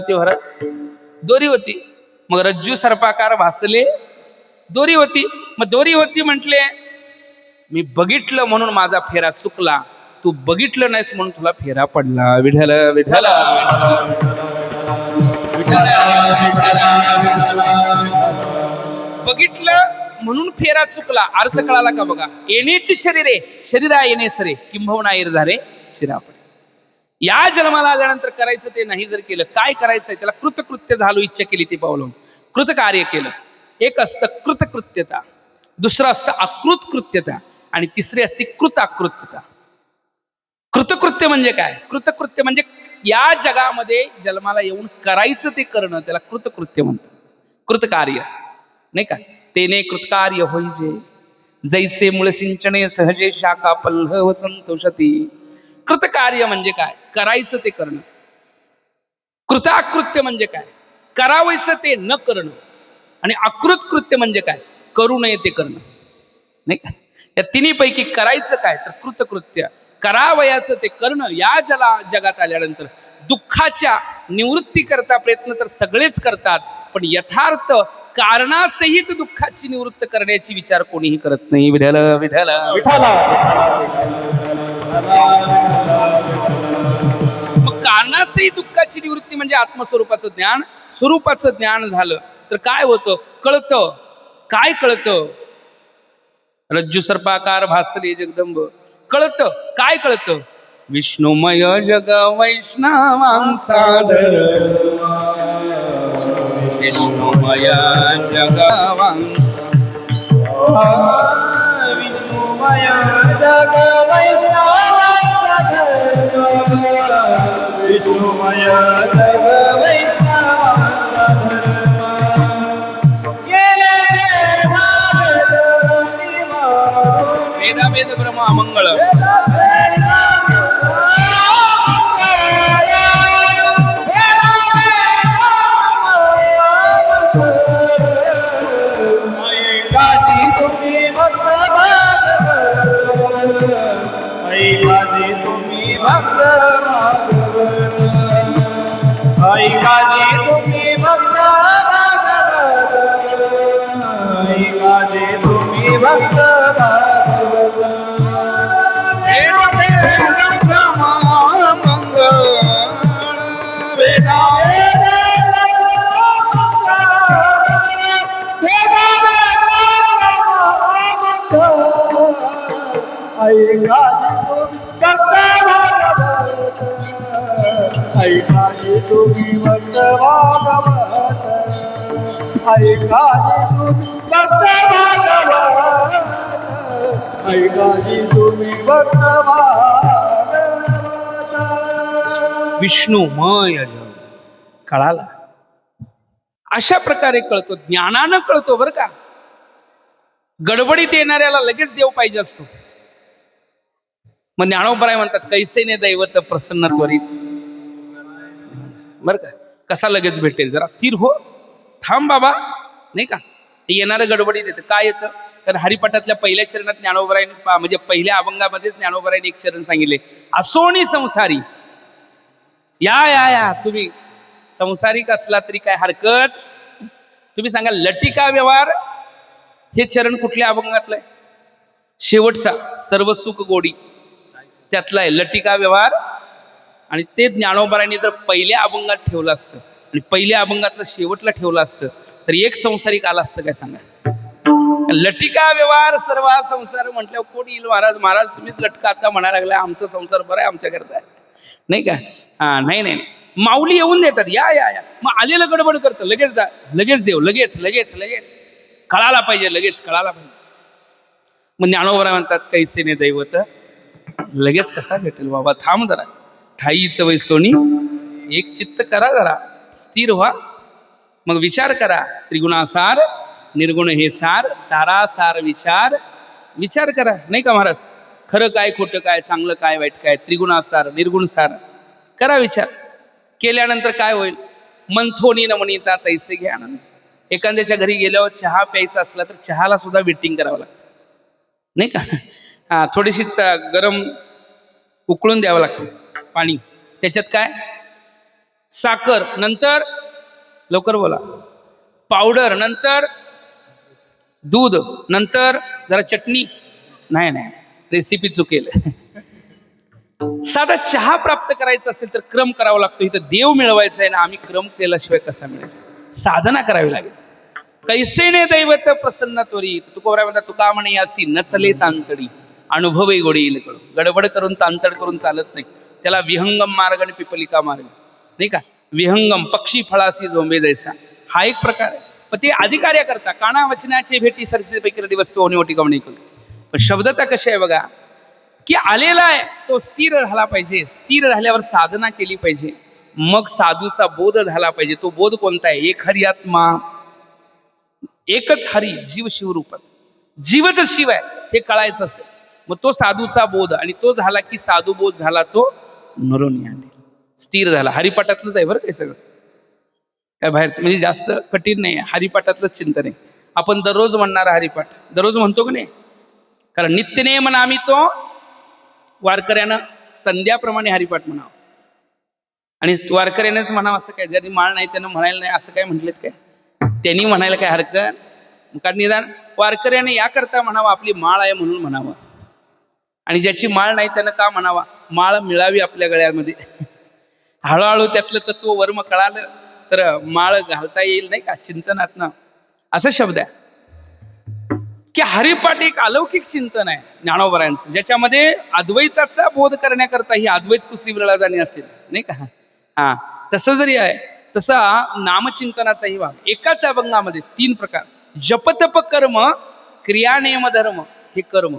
भारत? दोरी होती. मग रज्जू सर्पाकार भासले दोरी होती. मग दोरी होती म्हटले मी बघितलं म्हणून माझा फेरा चुकला, तू बघितलं नाहीस म्हणून तुला फेरा पडला. विठ्ठल विठ्ठल बघितलं म्हणून फेरा चुकला. अर्थ कळाला का बघा. येण्याची शरीरे शरीरा येणे सरे किंबहुना ऐर झाले शिरापडे. या जन्माला आल्यानंतर करायचं ते नाही जर केलं, काय करायचंय त्याला कृतकृत्य झालो इच्छा केली ती पावलं, कृत कार्य केलं. एक असतं कृतकृत्यता, दुसरं असतं अकृतकृत्यता, आणि तिसरी असते कृताकृत्यता. कृतकृत्य म्हणजे काय? कृतकृत्य म्हणजे या जगामध्ये जन्माला येऊन करायचं ते करणं, त्याला कृतकृत्य म्हणतात. कृतकार्य नाही का. तेने कृतकार्य होईजे जैसे मूळ सिंचने सहजे शाखा पल्लव संतोषती. कृतकार्य म्हणजे काय? करायचं ते करणं. कृताकृत्य म्हणजे काय? करावायचं ते न करणं. आणि अकृत कृत्य म्हणजे काय? करू नये ते करणं नाही का. या तिन्हीपैकी करायचं काय तर कृतकृत्य, करावयाचं ते करणं. या जगात आल्यानंतर दुःखाच्या निवृत्ती करता प्रयत्न तर सगळेच करतात, पण यथार्थ कारणासहित दुःखाची निवृत्ती करण्याची विचार कोणीही करत नाही. विठ्ठल विठ्ठल मग कारणासहित दुःखाची निवृत्ती म्हणजे आत्मस्वरूपाचं ज्ञान. स्वरूपाचं ज्ञान झालं तर काय होतं? कळतं. काय कळतं? रज्जू सर्पाकार भासले जगदंब. कळतं. काय कळतं? विष्णुमय जग वैष्णवांचा धर्म, विष्णुमय जगवांचा, विष्णुमय जग वैष्णवांचा धर्म, विष्णुमय जग वैष्णवांचा धर्म. वेदा वेद ब्रह्म अमंगळ. तुम्ही भक्त भागवत, ऐकाजी तुम्ही भक्त भागवत, ऐकाजी तुम्ही भक्त भागवत. विष्णुमय जग कळाला. अशा प्रकारे कळतो, ज्ञानानं कळतो बरं का. गडबडीत येणाऱ्याला लगेच देव पाहिजे असतो. मग ज्ञानोबराय म्हणतात कैसेने दैवत प्रसन्न त्वरित. बरं का. कसा लगेच भेटेल? जरा स्थिर हो, थांब बाबा नाही का. येणारं गडबडीत येतं. काय येतं? कारण हरिपाठातल्या पहिल्या चरणात ज्ञानोबरायने म्हणजे पहिल्या अभंगामध्येच ज्ञानोबरायने एक चरण सांगितले, असोनी संसारी. या तुम्ही संसारिक असला तरी काय हरकत. तुम्ही सांगा लटिका व्यवहार हे चरण कुठल्या अभंगातलं आहे? शेवटचा, सर्व सुख गोडी त्यातला आहे लटिका व्यवहार. आणि ते ज्ञानोबरांनी जर पहिल्या अभंगात ठेवलं असतं आणि पहिल्या अभंगातलं शेवटला ठेवलं असतं तर एक संसारिक आला असतं काय सांगा. लटिका व्यवहार सर्व संसार म्हटल्यावर कोण येईल? महाराज तुम्हीच लटका आता म्हणायला लागला, आमचा संसार बरा आहे आमच्या करता नाही का. हा नाही माऊली येऊन देतात, या मग आलेलं गडबड करतं, लगेच देव, लगेच कळाला पाहिजे, लगेच कळाला पाहिजे. मग ज्ञानोबराय म्हणतात कैसेने दैवत. लगेच कसा भेटेल बाबा? थांब जरा, ठाईच वैसोनी एक चित्त करा, जरा स्थिर व्हा, मग विचार करा. त्रिगुणासार निर्गुण हे सार, सारासार विचार विचार करा, नाही का महाराज? खरं काय, खोटं काय, चांगलं काय, वाईट काय, त्रिगुणासार, निर्गुणसार करा विचार. केल्यानंतर काय होईल? मंथोनी न म्हणिता तैसे घे आनंद. एखाद्याच्या घरी गेल्यावर चहा प्यायचा असला तर चहाला सुद्धा वेटिंग करावं लागतं, नाही का? हा, थोडीशी गरम उकळून द्यावं लागतं पाणी, त्याच्यात काय साखर, नंतर लवकर बोला पावडर, नंतर दूध, नंतर जरा चटणी. नाही नाही, रेसिपी चुकेल. साधा चहा प्राप्त करायचा असेल तर क्रम करावा लागतो. इथं देव मिळवायचा आहे ना, आम्ही क्रम केल्याशिवाय कसा मिळेल? साधना करावी लागेल. कैसे ने दैवत प्रसन्न त्वरी, तुकोबरा म्हणतात, तुका म्हणे यासी न चले तांतडी, अनुभवी गोडी येईल कळू. गडबड करून तांतड करून चालत नाही. त्याला विहंगम मार्ग आणि पिपलिका मार्ग, नाही का? विहंगम पक्षी फळासी झोंबे जायचा, हा एक प्रकार आहे. पण ते अधिकार्य करता काना वचनाचे भेटी सरसेपैकी रडी वस्तू होणी मोठी कवणी करू. पण शब्दता कशी आहे बघा, की आलेला आहे तो स्थिर राहिला पाहिजे. स्थिर राहिल्यावर साधना केली पाहिजे, मग साधूचा बोध झाला पाहिजे. तो बोध कोणता आहे? एक हरी आत्मा, एकच हरी, जीव शिवरूपात, जीवच शिव आहे हे कळायचं असेल, मग तो साधूचा बोध, आणि तो झाला की साधू बोध झाला तो नरोनी आणेल, स्थिर झाला. हरिपाठातलंच आहे बरं काय सगळं, काय बाहेरचं म्हणजे जास्त कठीण नाही. हरिपाठातलंच चिंतन आहे. आपण दररोज म्हणणारा हरिपाठ दररोज म्हणतो की नाही? कारण नित्यनेम नामी तो वारकऱ्यानं संध्याप्रमाणे हरिपाठ म्हणावं, आणि वारकऱ्यानेच म्हणावं असं काय? ज्यांनी माळ नाही त्यानं म्हणायला नाही असं काय म्हटलेत काय? त्यांनी म्हणायला काय हरकत? कारण निदान वारकऱ्याने याकरता म्हणावं आपली माळ आहे म्हणून म्हणावं, आणि ज्याची माळ नाही त्यानं का म्हणावा? माळ मिळावी आपल्या गळ्यामध्ये. हळूहळू त्यातलं तत्व वर्म कळालं तर माळ घालता येईल, नाही का? चिंतनातनं असं शब्द आहे की हरिपाठ एक अलौकिक चिंतन आहे ज्ञानोबरायांचं, ज्याच्यामध्ये अद्वैताचा बोध करण्याकरता ही अद्वैत कुसी विरळा जाणी असेल, नाही का? हा, तसं जरी आहे तसा नामचिंतनाचाही भाग. एकाच अभंगामध्ये 3 प्रकार: जपतप कर्म, क्रियानेम धर्म, हे कर्म,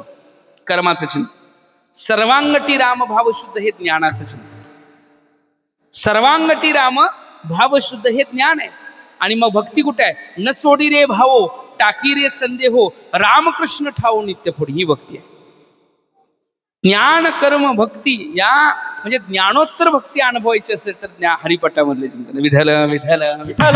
कर्माचं चिंतन. सर्वांगटी राम भावशुद्ध, हे ज्ञानाचं चिंतन. सर्वांगटी राम भावशुद्ध हे ज्ञान आहे. आणि मग भक्ती कुठे आहे? न सोडी रे भावो, टाकी रे संदेहो, रामकृष्ण ठाऊ नित्य फोडी, ही भक्ती आहे. ज्ञान कर्म भक्ती, या म्हणजे ज्ञानोत्तर भक्ती अनुभवायची असेल तर हरिपाठामधले चिंतन. विठ्ठल विठ्ठल विठ्ठल.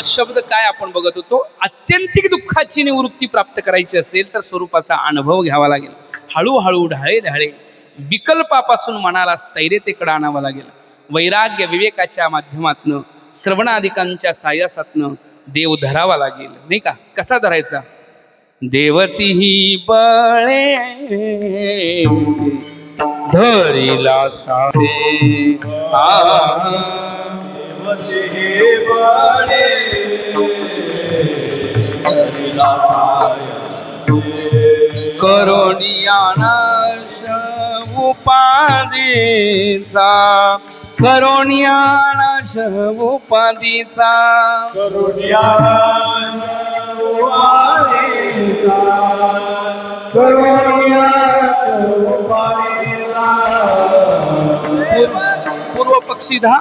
शब्द काय आपण बघत होतो? अत्यंतिक दुःखाची निवृत्ती प्राप्त करायची असेल तर स्वरूपाचा अनुभव घ्यावा लागेल. हळूहळू ढाळे ढाळे विकल्पापासून मनाला स्थैर्यतेकडे आणावं लागेल. वैराग्य विवेकाच्या माध्यमातनं, श्रवणादिकांच्या सायासातनं देव धरावा लागेल, नाही का? कसा धरायचा? देवतीही बळे धरिला सारे, देवतीही बळे धरिला करोनिया नाश उपाधीचा, करोनिया नाश उपाधीचा, करुण्या करुण्या पूर्व पक्षी धा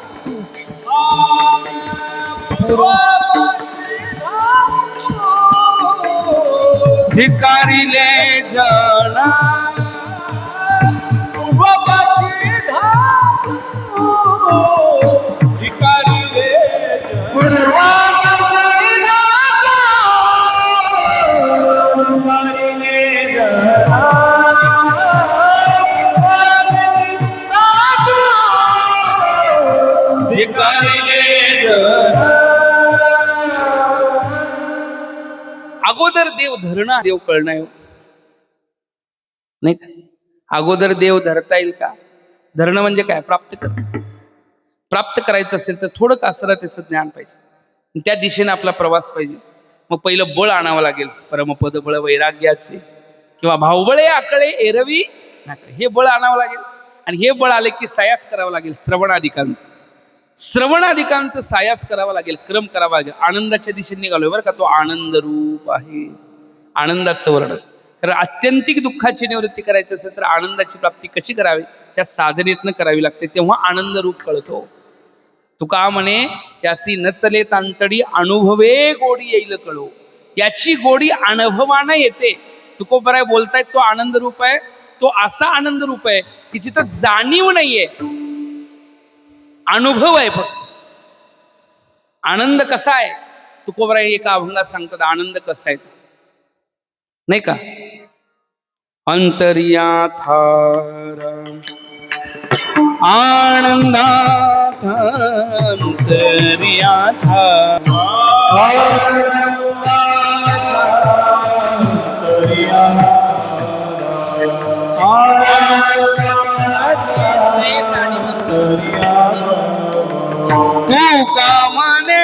भिकारीले जना, भिकारीले अगोदर देव धरणं, देव कळणं, नाही का? अगोदर देव धरता येईल का? धरणं म्हणजे काय? प्राप्त करणं. प्राप्त करायचं असेल तर थोडं कासरा त्याचं ज्ञान पाहिजे, त्या दिशेने आपला प्रवास पाहिजे. मग पहिलं बळ आणावं लागेल, परमपद बळ वैराग्याचे, किंवा भावबळे आकळे एरवी नाकळे, हे बळ आणावं लागेल. आणि हे बळ आले की सायास करावं लागेल श्रवणादिकांचं. श्रवणादिकांचं सायास करावा लागेल, क्रम करावा लागेल. आनंदाच्या दिशेने निघालोय बरं का, तो आनंद रूप आहे, आनंदाचं वर्णन. कारण अत्यंतिक दुःखाची निवृत्ती करायची असेल तर आनंदाची प्राप्ती कशी करावी? त्या साधनेतनं करावी लागते, तेव्हा आनंद रूप कळतो. तुका म्हणे यासी न चले तांतडी अनुभवे गोडी येईल कळो. याची गोडी अनुभवानं येते. तुकोबराय बोलतायत तो आनंद रूप आहे. तो असा आनंद रूप आहे की जिथं जाणीव नाहीये, अनुभव आहे फक्त. आनंद कसा आहे तुकोबराय एका अभंगात सांगतात. आनंद कसा आहे नाही का. अंतर्याथार आनंदाचा तू का म्हणे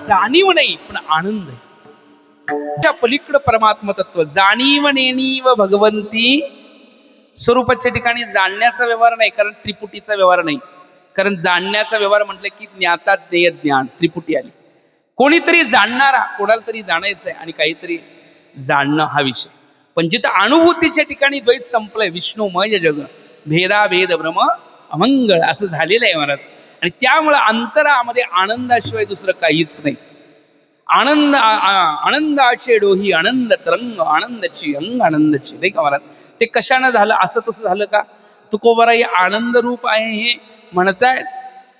जाणीव नाही पण आनंद आहे. त्या पलीकडं परमात्म तत्व जाणीव नेणीव भगवंती स्वरूपाच्या ठिकाणी जाणण्याचा व्यवहार नाही, कारण त्रिपुटीचा व्यवहार नाही. कारण जाणण्याचा व्यवहार म्हटलं की ज्ञाता ज्ञेय ज्ञान त्रिपुटी आली. कोणीतरी जाणणारा कोणाला तरी जाणायचंय आणि काहीतरी जाणणं हा विषय. पण जिथं अनुभूतीच्या ठिकाणी द्वैत संपलंय, विष्णुमय जग भेदा भेद भ्रम अमंगळ असं झालेलं आहे महाराज. आणि त्यामुळे अंतरामध्ये आनंदाशिवाय दुसरं काहीच नाही. आनंद आनंदाचे डोही आनंद तरंग आनंदाची अंग आनंदाची नाही का महाराज. ते कशानं झालं असं तसं झालं का. तुकोबाराई आनंद रूप आहे हे म्हणतायत,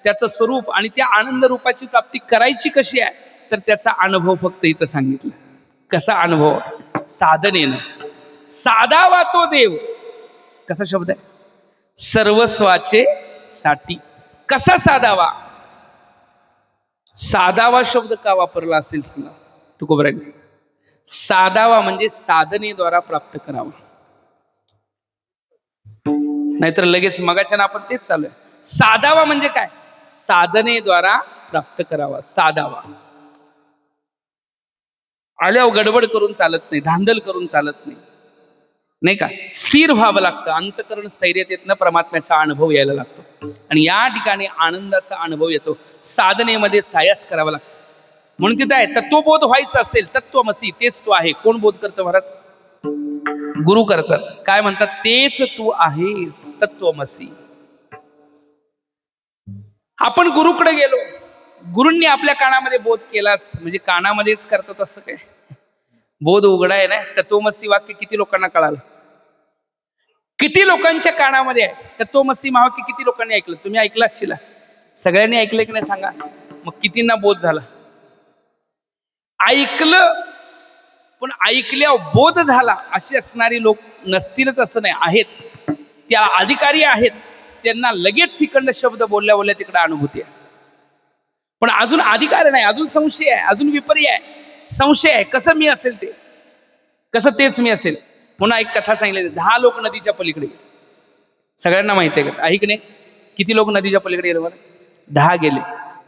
त्याचं स्वरूप. आणि त्या आनंद रूपाची प्राप्ती करायची कशी आहे तर त्याचा अनुभव फक्त इथं सांगितलं. कसा अनुभव. साधनेनं. साधावा तो देव. कसा शब्द आहे. सर्वस्वाचे साठी. कसा साधावा. साधावा शब्द का वापरला असेल सांगा तुकोबारांनी. साधावा म्हणजे साधनेद्वारा प्राप्त करावा. नाहीतर लगेच मगाच्या आपण तेच चालू आहे. साधावा म्हणजे काय. साधनेद्वारा प्राप्त करावा. साधावा. आल्यावर गडबड करून चालत नाही, धांदल करून चालत नाही, नाही का. स्थिर व्हावं लागतं. अंतकरण स्थैर्यतेतनं परमात्म्याचा अनुभव यायला लागतो. आणि या ठिकाणी आनंदाचा अनुभव येतो. साधनेमध्ये सायास करावा लागतो. म्हणून तिथं आहे तत्वबोध व्हायचं असेल तत्वमसी तेच तू आहे. कोण बोध करतं महाराज. गुरु करतात. काय म्हणतात. तेच तू आहेस तत्वमसी. आपण गुरुकडे गेलो, गुरूंनी आपल्या कानामध्ये बोध केलाच म्हणजे कानामध्येच करतात असं काय. बोध उघडा आहे ना. तत्वमसी वाक्य किती लोकांना कळालं. किती लोकांच्या कानामध्ये आहे तत्वमसी महावाक्य. किती लोकांनी ऐकलं. तुम्ही ऐकलं असशील. सगळ्यांनी ऐकलं की नाही सांगा. मग कितींना बोध झाला. ऐकलं पण ऐकल्यावर बोध झाला अशी असणारी लोक नसतीलच असं नाही. आहेत. त्या अधिकारी आहेत. त्यांना लगेच तिकडनं शब्द बोलल्या बोलल्या तिकडं अनुभूती आहे. पण अजून अधिकार नाही. अजून संशय आहे. अजून विपर्य आहे. संशय आहे. कसं मी असेल ते. कसं तेच मी असेल. म्हणून एक कथा सांगितली. 10 लोक नदीच्या पलीकडे गेले. सगळ्यांना माहिती आहे का. ऐक नाही. किती लोक नदीच्या पलीकडे गेले बरं. 10 गेले.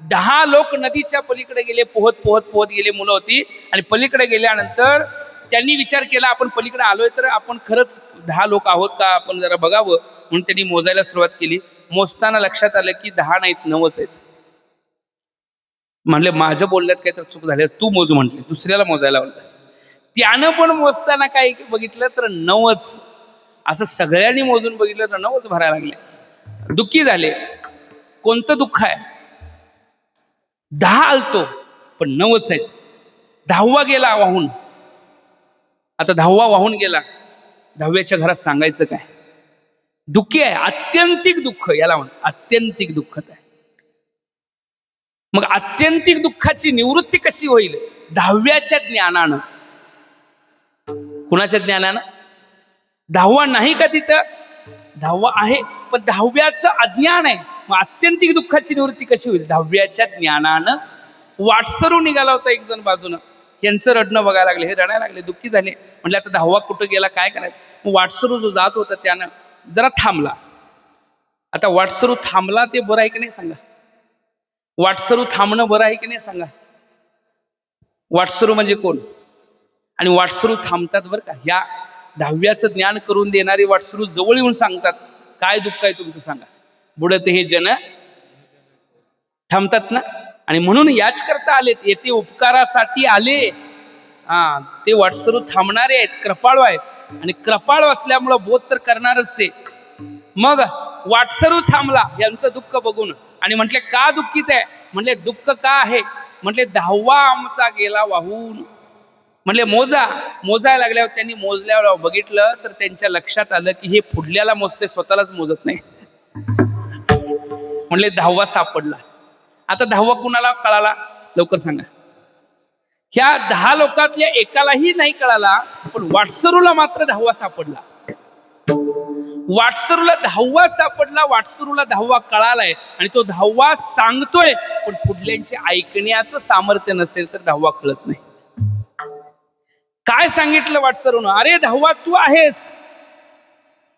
10 लोक नदीच्या पलीकडे गेले. पोहत पोहत पोहत गेले. मुलं होती. आणि पलीकडे गेल्यानंतर त्यांनी विचार केला आपण पलीकडे आलोय तर आपण खरंच 10 लोक आहोत का आपण जरा बघावं. म्हणून त्यांनी मोजायला सुरुवात केली. मोजताना लक्षात आलं की 10 नाहीत 9च आहेत. म्हणले माझं बोलण्यात काही तर चूक झाली, तू मोजू म्हटले. दुसऱ्याला मोजायला लावलं. त्यानं पण मोजताना काय बघितलं तर 9च. असं सगळ्यांनी मोजून बघितलं तर 9च भरायला लागले. दुःखी झाले. कोणतं दुःख आहे. 10 आलतो पण 9च आहेत. 10वा गेला वाहून. आता 10वा वाहून गेला. 10व्याच्या घरात सांगायचं काय. दुःखी आहे. आत्यंतिक दुःख याला म्हण. आत्यंतिक दुःखत आहे. मग आत्यंतिक दुःखाची निवृत्ती कशी होईल. 10व्याच्या ज्ञानानं. कुणाच्या ज्ञानानं. 10वा नाही का तिथं. 10वा आहे पण 10व्याचं अज्ञान आहे. मग आत्यंतिक दुःखाची निवृत्ती कशी होईल. 10व्याच्या ज्ञानानं. वाटसरू निघाला होता एक जण बाजूनं. यांचं रडणं बघायला लागले. हे रडायला लागले. दुःखी झाले. म्हटलं आता 10वा कुठं गेला काय करायचं. मग वाटसरू जो जात होता त्यानं जरा थांबला. आता वाटसरू थांबला ते बरं आहे की नाही सांगा. वाटसरू थांबणं बरं आहे की नाही सांगा. वाटसरू म्हणजे कोण आणि वाटसरू थांबतात बरं का. ह्या 10व्याचं ज्ञान करून देणारे वाटसरू जवळ येऊन सांगतात काय दुःख आहे तुमचं सांगा. बुडत हे जन थांबतात ना. आणि म्हणून याच करता आलेत, येते उपकारासाठी आले. ते वाटसरू थांबणारे आहेत, कृपाळू आहेत. आणि कृपाळू असल्यामुळं बोध तर करणारच ते. मग वाटसरू थांबला यांचं दुःख बघून आणि म्हटले का दुःखीत आहे. म्हटले दुःख का आहे. म्हटले 10वा आमचा गेला वाहून. म्हटले मोजायला लागल्यावर त्यांनी मोजल्यावर बघितलं तर त्यांच्या लक्षात आलं की हे पुढल्याला मोजते, स्वतःलाच मोजत नाही. म्हटले 10वा सापडला. आता 10वा कुणाला कळाला लवकर सांगा. ह्या 10 लोकातल्या एकालाही नाही कळाला, पण वाटसरूला मात्र 10वा सापडला. वाटसरूला 10वा सापडला. वाटसरूला 10वा कळालाय आणि तो 10वा सांगतोय. पण पुढल्यांचे ऐकण्याचं सामर्थ्य नसेल तर 10वा कळत नाही. काय सांगितलं वाटसरूनं. अरे 10वा तू आहेस.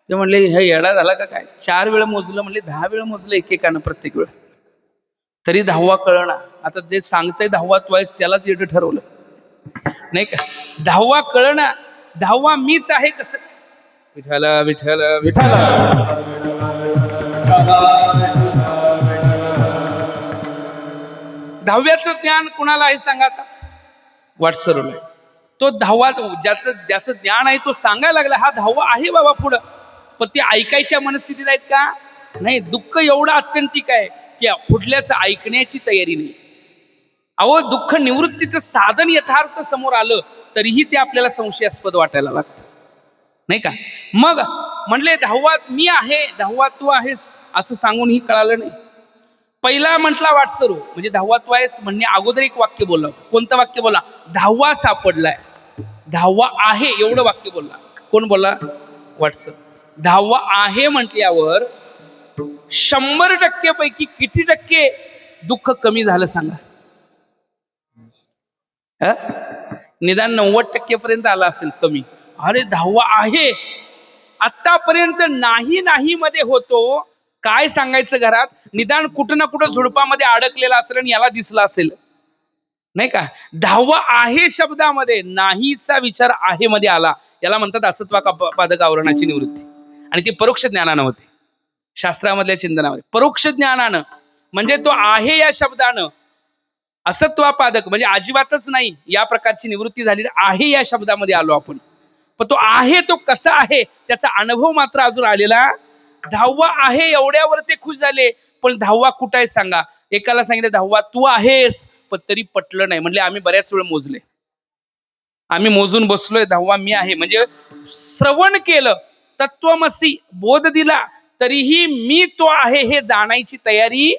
ते म्हणले हे येडा झाला का काय. 4 वेळा मोजलं. म्हणले 10 वेळा मोजलं एकेकानं प्रत्येक वेळ, तरी 10वा कळना. आता जे सांगतंय 10वा तू आहेस त्यालाच येडं ठरवलं नाही का. 10वा कळना. 10वा मीच आहे कसं. विठ्ठल विठ्ठल विठ्ठल. 10व्याचं ज्ञान कुणाला आहे सांगा आता. वाटसरूला. तो 10वा ज्याचं ज्ञान आहे तो सांगायला लागला हा 10वा आहे बाबा पुढं. पण ते ऐकायच्या मनस्थितीत आहेत का नाही. दुःख एवढं आत्यंतिक आहे की पुढल्याचं ऐकण्याची तयारी नाही. अहो दुःख निवृत्तीचं साधन यथार्थ समोर आलं तरीही ते आपल्याला संशयास्पद वाटायला लागतं नाही का. मग म्हणले 10वा मी आहे, 10वा तू आहेस असं सांगूनही कळालं नाही. पहिला म्हटला वाटसरू म्हणजे 10वा तू आहेस म्हणणे अगोदर एक वाक्य बोलला. कोणतं वाक्य बोलला. 10वा सापडलाय, 10वा आहे एवढं वाक्य बोलला. कोण बोलला. वाटसरू. 10वा आहे म्हटल्यावर 100% पैकी किती टक्के दुःख कमी झालं सांगा. निदान 90% पर्यंत आला असेल कमी. अरे 10वा आहे. आतापर्यंत नाही मध्ये होतो. काय सांगायचं घरात. निदान कुठं ना कुठं झुडपामध्ये अडकलेला असेल आणि याला दिसला असेल नाही का. 10वा आहे शब्दामध्ये नाहीचा विचार आहे मध्ये आला. याला म्हणतात असत्वापादक आवरणाची निवृत्ती. आणि ती परोक्ष ज्ञानानं होते. शास्त्रामधल्या चिंतनामध्ये परोक्ष ज्ञानानं म्हणजे तो आहे या शब्दानं असत्वापादक म्हणजे अजिबातच नाही या प्रकारची निवृत्ती झाली आहे या शब्दामध्ये आलो आपण. पण तो आहे तो कसा आहे त्याचा अनुभव मात्र अजून आलेला. 10वा आहे एवढ्यावर ते खुश झाले. पण 10वा कुठं आहे सांगा. एकाला सांगितलं 10वा तू आहेस पण तरी पटलं नाही. म्हणजे आम्ही बऱ्याच वेळ मोजले, आम्ही मोजून बसलोय 10वा मी आहे. म्हणजे श्रवण केलं, तत्वमसी बोध दिला, तरीही मी तो आहे हे जाणायची तयारी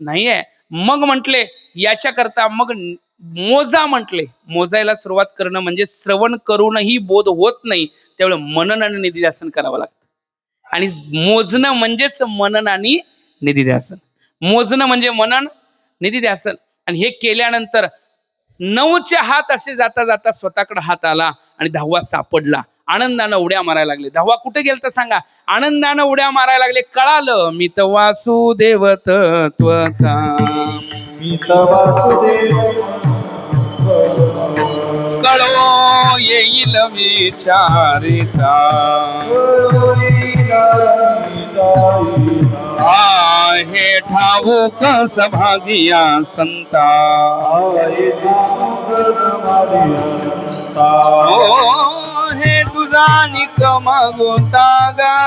नाही आहे. मग म्हटले याच्याकरता मग मोजा म्हटले. मोजायला सुरुवात करणं म्हणजे श्रवण करूनही बोध होत नाही. त्यावेळेस मनन आणि निधिध्यासन करावं लागतं. आणि मोजणं म्हणजेच मनन आणि निधिध्यासन. मोजणं म्हणजे मनन निधिध्यासन. आणि हे केल्यानंतर 9चे हात असे जाता जाता स्वतःकडे हात आला आणि 10वा सापडला. आनंदानं उड्या मारायला लागले. 10वा कुठे गेलं तर सांगा. आनंदानं उड्या मारायला लागले. कळालं मी तर वासुदेव तत्वता. कळो येईल विचारिता. आहे ठाऊक सभागिया संता. हे तुझा निकम गोता गा.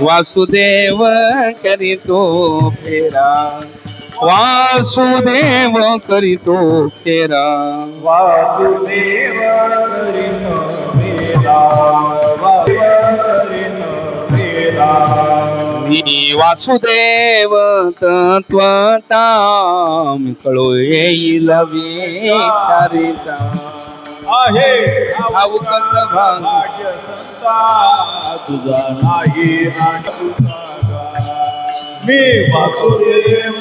वासुदेव करीतो फेरा. वासुदेव करीतो फेरा. वासुदेव करीतो फेरा. मी वासुदेव तत्वता. कळो येईल विचारिता. आहे ठाऊक सभाग्य संता. तुझा नाही मी वासुदेव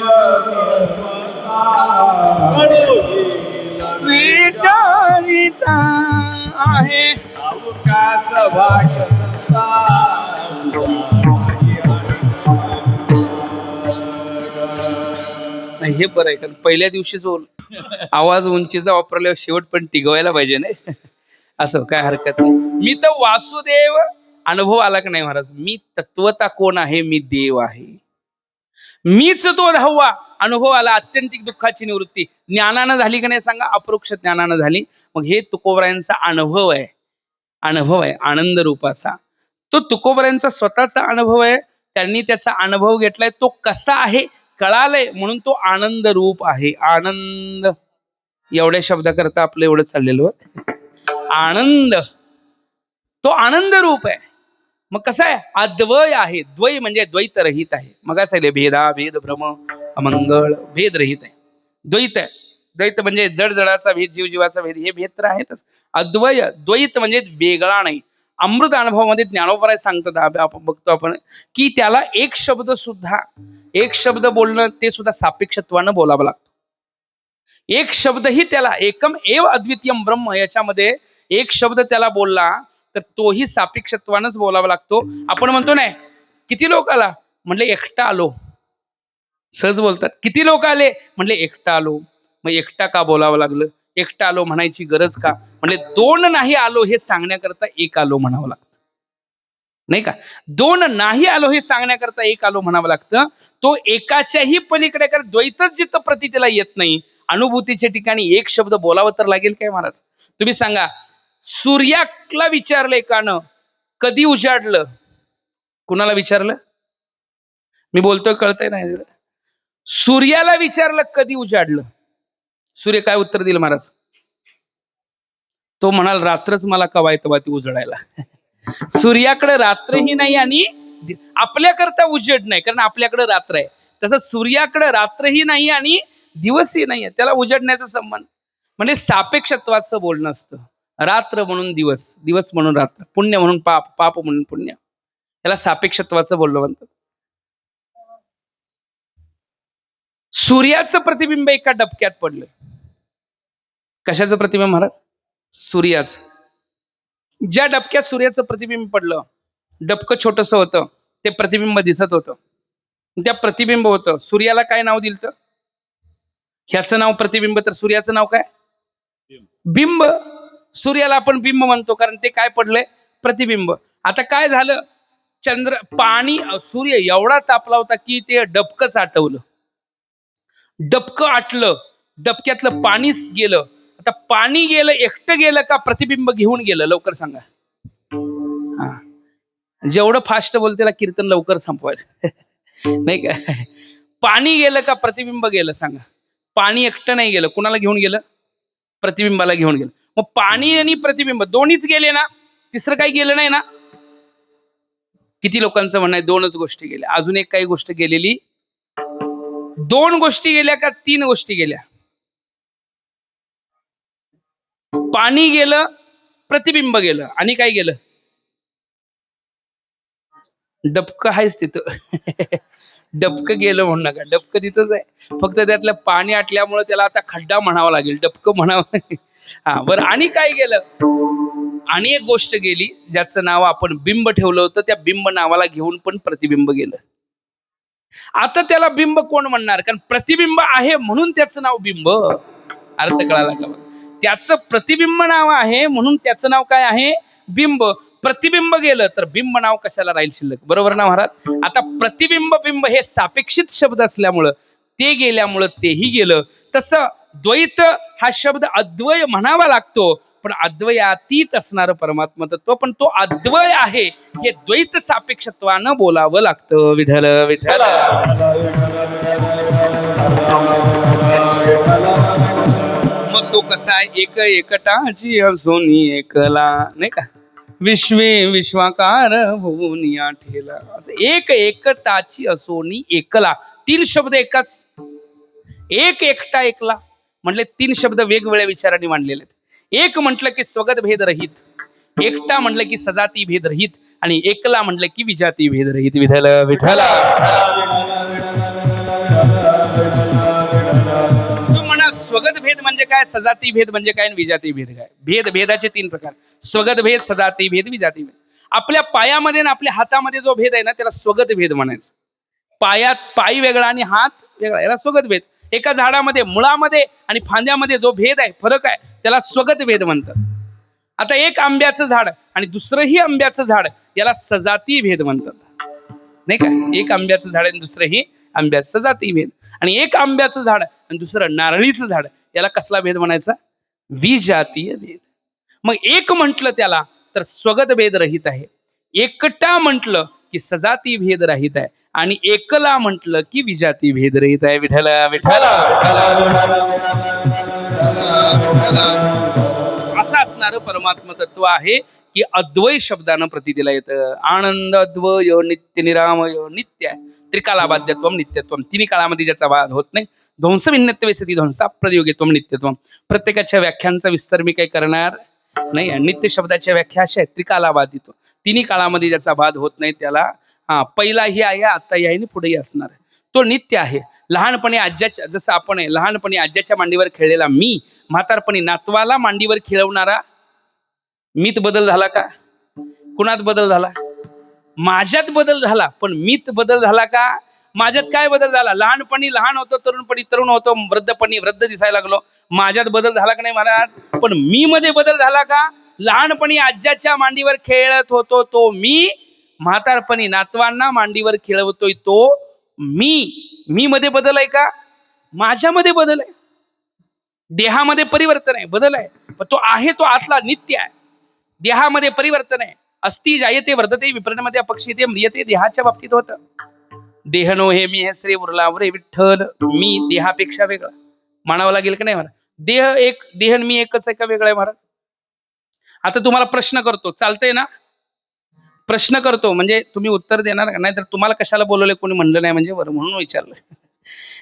विचारिता आहे. ठाऊकाच भाग्य संता. हे बरं आहे, कारण पहिल्या दिवशी जो आवाज उंचीचा वापरल्यावर शेवट पण टिकवायला पाहिजे नाही. असं काय हरकत नाही. मी तर वासुदेव अनुभव आला की नाही महाराज, मी तत्वता कोण आहे, मी देव आहे, मीच तो 10वा अनुभव आला. अत्यंतिक दुःखाची निवृत्ती ज्ञानानं झाली की नाही सांगा, अपरोक्ष ज्ञानानं झाली. मग हे तुकोबरायांचा अनुभव आहे, अनुभव आहे आनंद रूपाचा. तो तुकोबरायांचा स्वतःचा अनुभव आहे. त्यांनी त्याचा अनुभव घेतलाय, तो कसा आहे कळालंय, म्हणून तो आनंद रूप आहे. आनंद एवढ्या शब्दाकरता आपलं एवढं चाललेलं. आनंद तो आनंद रूप आहे. मग कसं आहे, अद्वय आहे. द्वय म्हणजे द्वैत रहित आहे. मग असं भेदा भेद भ्रम अमंगळ भेद रहित आहे. द्वैत आहे. द्वैत म्हणजे जड जडाचा भेद, जीव जीवाचा भेद, हे भेद तर आहेतच. अद्वय द्वैत म्हणजे वेगळा नाही. अमृत अनुभवामध्ये ज्ञानोबराय सांगतात, आपण बघतो आपण की त्याला एक शब्द बोलणं ते सुद्धा सापेक्षत्वानं बोलावं लागतं. एक शब्दही त्याला एकम एव अद्वितीयम ब्रह्म याच्यामध्ये एक शब्द त्याला बोलला तर तोही सापेक्षत्वानंच बोलावा लागतो. आपण म्हणतो नाही किती लोक आला, म्हणले एकटा आलो. सहज बोलतात. किती लोक आले, म्हणले एकटा आलो. मग एकटा का बोलावं लागलं, एकटा आलो म्हणायची गरज का, म्हणले दोन नाही आलो हे सांगण्याकरता एक आलो म्हणावं लागतं, नाही का. दोन नाही आलो हे सांगण्याकरता एक आलो म्हणावं लागतं. तो एकाच्याही पलीकडे, कारण द्वैतच जिथं प्रतीला येत नाही, अनुभूतीच्या ठिकाणी एक शब्द बोलावं तर लागेल काय महाराज. तुम्ही सांगा, सूर्याला विचारलं एकानं कधी उजाडलं, कुणाला विचारलं, मी बोलतोय कळतंय ना. सूर्याला विचारलं कधी उजाडलं, सूर्य काय उत्तर दिलं महाराज, तो म्हणाल रात्रच मला कवा येतं बा ती उजडायला. सूर्याकडे रात्रही नाही आणि आपल्याकरता उजेड नाही, कारण आपल्याकडे रात्र आहे. तसं सूर्याकडे रात्रही नाही आणि दिवसही नाही आहे, त्याला उजडण्याचा संबंध. म्हणजे सापेक्षत्वाचं बोलणं असतं. रात्र म्हणून दिवस, दिवस म्हणून रात्र, पुण्य म्हणून पाप, पाप म्हणून पुण्य, याला सापेक्षत्वाचं बोलणं म्हणतात. सूर्याचं प्रतिबिंब एका डबक्यात पडलं. कशाचं प्रतिबिंब महाराज, सूर्याचं. ज्या डबक्यात सूर्याचं प्रतिबिंब पडलं, डबकं छोटस होतं, ते प्रतिबिंब दिसत होतं, त्या प्रतिबिंब होतं. सूर्याला काय नाव दिलं, ह्याचं नाव प्रतिबिंब, तर सूर्याचं नाव काय, बिंब. सूर्याला आपण बिंब म्हणतो, कारण ते काय पडलंय, प्रतिबिंब. आता काय झालं, पाणी, सूर्य एवढा तापला होता की ते डबकंच आटवलं, डबकं आटलं, डबक्यातलं पाणीच गेलं. आता पाणी गेलं, एकटं गेलं का प्रतिबिंब घेऊन गेलं, लवकर सांगा. जेवढं फास्ट बोलते त्याला कीर्तन लवकर संपवायचं. नाही का, पाणी गेलं का प्रतिबिंब गेलं, सांगा. पाणी एकटं नाही गेलं, कुणाला घेऊन गेलं, प्रतिबिंबाला घेऊन गेलं. मग पाणी आणि प्रतिबिंब दोन्हीच गेले ना, तिसरं काही गेलं नाही ना. किती लोकांचं म्हणणं आहे दोनच गोष्टी गेल्या, अजून एक काही गोष्ट गेलेली, दोन गोष्टी गेल्या का तीन गोष्टी गेल्या. पाणी गेलं, प्रतिबिंब गेलं, आणि काय गेलं, डबकं आहेच तिथं. डबकं गेलं म्हणू नका, डबकं तिथंच आहे, फक्त त्यातलं पाणी आटल्यामुळे त्याला आता खड्डा म्हणावं लागेल, डबकं म्हणावं. हा बरं, आणि काय गेलं, आणि एक गोष्ट गेली ज्याचं नाव आपण बिंब ठेवलं होतं, त्या बिंब नावाला घेऊन पण प्रतिबिंब गेलं. आता त्याला बिंब कोण म्हणणार, कारण प्रतिबिंब आहे म्हणून त्याचं नाव बिंब. अर्थ कळाला का, त्याचं प्रतिबिंब नाव आहे म्हणून त्याचं नाव काय आहे, बिंब. प्रतिबिंब गेलं तर बिंब नाव कशाला राहील शिल्लक, बरोबर ना महाराज. आता प्रतिबिंब बिंब हे सापेक्षित शब्द असल्यामुळं, ते गेल्यामुळं तेही गेलं. तसं द्वैत हा शब्द अद्वय म्हणावा लागतो, पण अद्वयातीत असणारं परमात्मा तत्व, पण तो अद्वय आहे हे द्वैत सापेक्षत्वानं बोलावं लागतं. विठ्ठल विठ्ठल. मग तो कसा आहे, एक एकटाची असोनी एकला, नाही का, विश्वे विश्वाकार होऊन या ठेला, असं एक एकटाची असोनी एकला. तीन शब्द एकाच, एक एकटा एकला म्हटले, तीन शब्द वेगवेगळ्या विचारांनी मांडलेले आहेत. एक म्हटलं की स्वगत भेद रहित, एकटा म्हटलं की सजाती भेद रहित, आणि एकला म्हटलं की विजाती भेद रहित. विठ्ठल विठ्ठल. तू म्हणा स्वगत भेद म्हणजे काय, सजाती भेद म्हणजे काय, विजाती भेद काय. भेद, भेदाचे तीन प्रकार, स्वगत भेद, सजाती भेद, विजाती भेद. आपल्या पायामध्ये आणि आपल्या हातामध्ये जो भेद आहे ना, त्याला स्वगत भेद म्हणायचं. पायात पाय वेगळा आणि हात वेगळा, याला स्वगत भेद. एका झाडामध्ये मुळामध्ये आणि फांद्यामध्ये जो भेद आहे, फरक आहे, त्याला स्वगत भेद म्हणतात. आता एक आंब्याचं झाड आणि दुसरंही आंब्याचं झाड याला सजाती भेद म्हणतात, नाही का? एक आंब्याचं झाड आणि दुसरंही आंब्याचं सजाती भेद. आणि एक आंब्याचं झाड आणि दुसरं नारळीचं झाड याला कसला भेद म्हणायचा? विजातीय भेद. मग एक म्हटलं त्याला तर स्वगत भेद रहित आहे, एकटा म्हटलं की सजाती भेद रहित आहे, आणि एकला म्हटलं की विजाती भेद रहित आहे. विठ्ठला विठ्ठला असं असणारं परमात्म तत्व आहे की अद्वय शब्दानं प्रतीला येतं. आनंद अद्वय नित्य निरामय नित्य त्रिकालाबाध्यत्वम नित्यत्वम. तिन्ही काळामध्ये ज्याचा वाद होत नाही. ध्वंस भिन्नत्वे सती ध्वंसा प्रयोगित्वम नित्यत्वम. प्रत्येकाच्या व्याख्यांचा विस्तार मी काही करणार नाही. नित्य शब्दाच्या व्याख्या अशा आहेत, त्रिकालाबाधित्व. तिन्ही काळामध्ये ज्याचा वाद होत नाही त्याला पहिलाही आहे, आत्ताही आहे आणि पुढेही असणार आहे, तो नित्य आहे. लहानपणी आज्याच्या, जसं आपण लहानपणी आज्याच्या मांडीवर खेळलेला मी, म्हातारपणी नातवाला मांडीवर खेळवणारा मीत बदल झाला का? कुणात बदल झाला? माझ्यात बदल झाला, पण मीत बदल झाला का? माझ्यात काय बदल झाला? लहानपणी लहान होतो, तरुणपणी तरुण होतो, वृद्धपणी वृद्ध दिसायला लागलो. माझ्यात बदल झाला का नाही महाराज? पण मी मध्ये बदल झाला का? लहानपणी आज्याच्या मांडीवर खेळत होतो तो मी, म्हातारपणी नातवांना मांडीवर खेळवतोय तो मी मध्ये बदल आहे का? माझ्यामध्ये बदल आहे. देहामध्ये परिवर्तन आहे, बदल आहे, पण तो आहे, तो आतला नित्य आहे. देहामध्ये परिवर्तन आहे. अस्ति जायते वर्धते विपरिणमते अपक्षीते म्रियते. देहाच्या बाबतीत होतं. देह नो हे मी हे श्री उरलावर विठ्ठल. मी देहापेक्षा वेगळा मानावं लागेल का नाही महाराज? देह एक, देह मी एकच आहे का वेगळा आहे महाराज? आता तुम्हाला प्रश्न करतो, चालतंय ना? प्रश्न करतो म्हणजे तुम्ही उत्तर देणार का? नाही तर तुम्हाला कशाला बोलवले कोणी म्हणलं नाही म्हणजे बरं म्हणून विचारलं,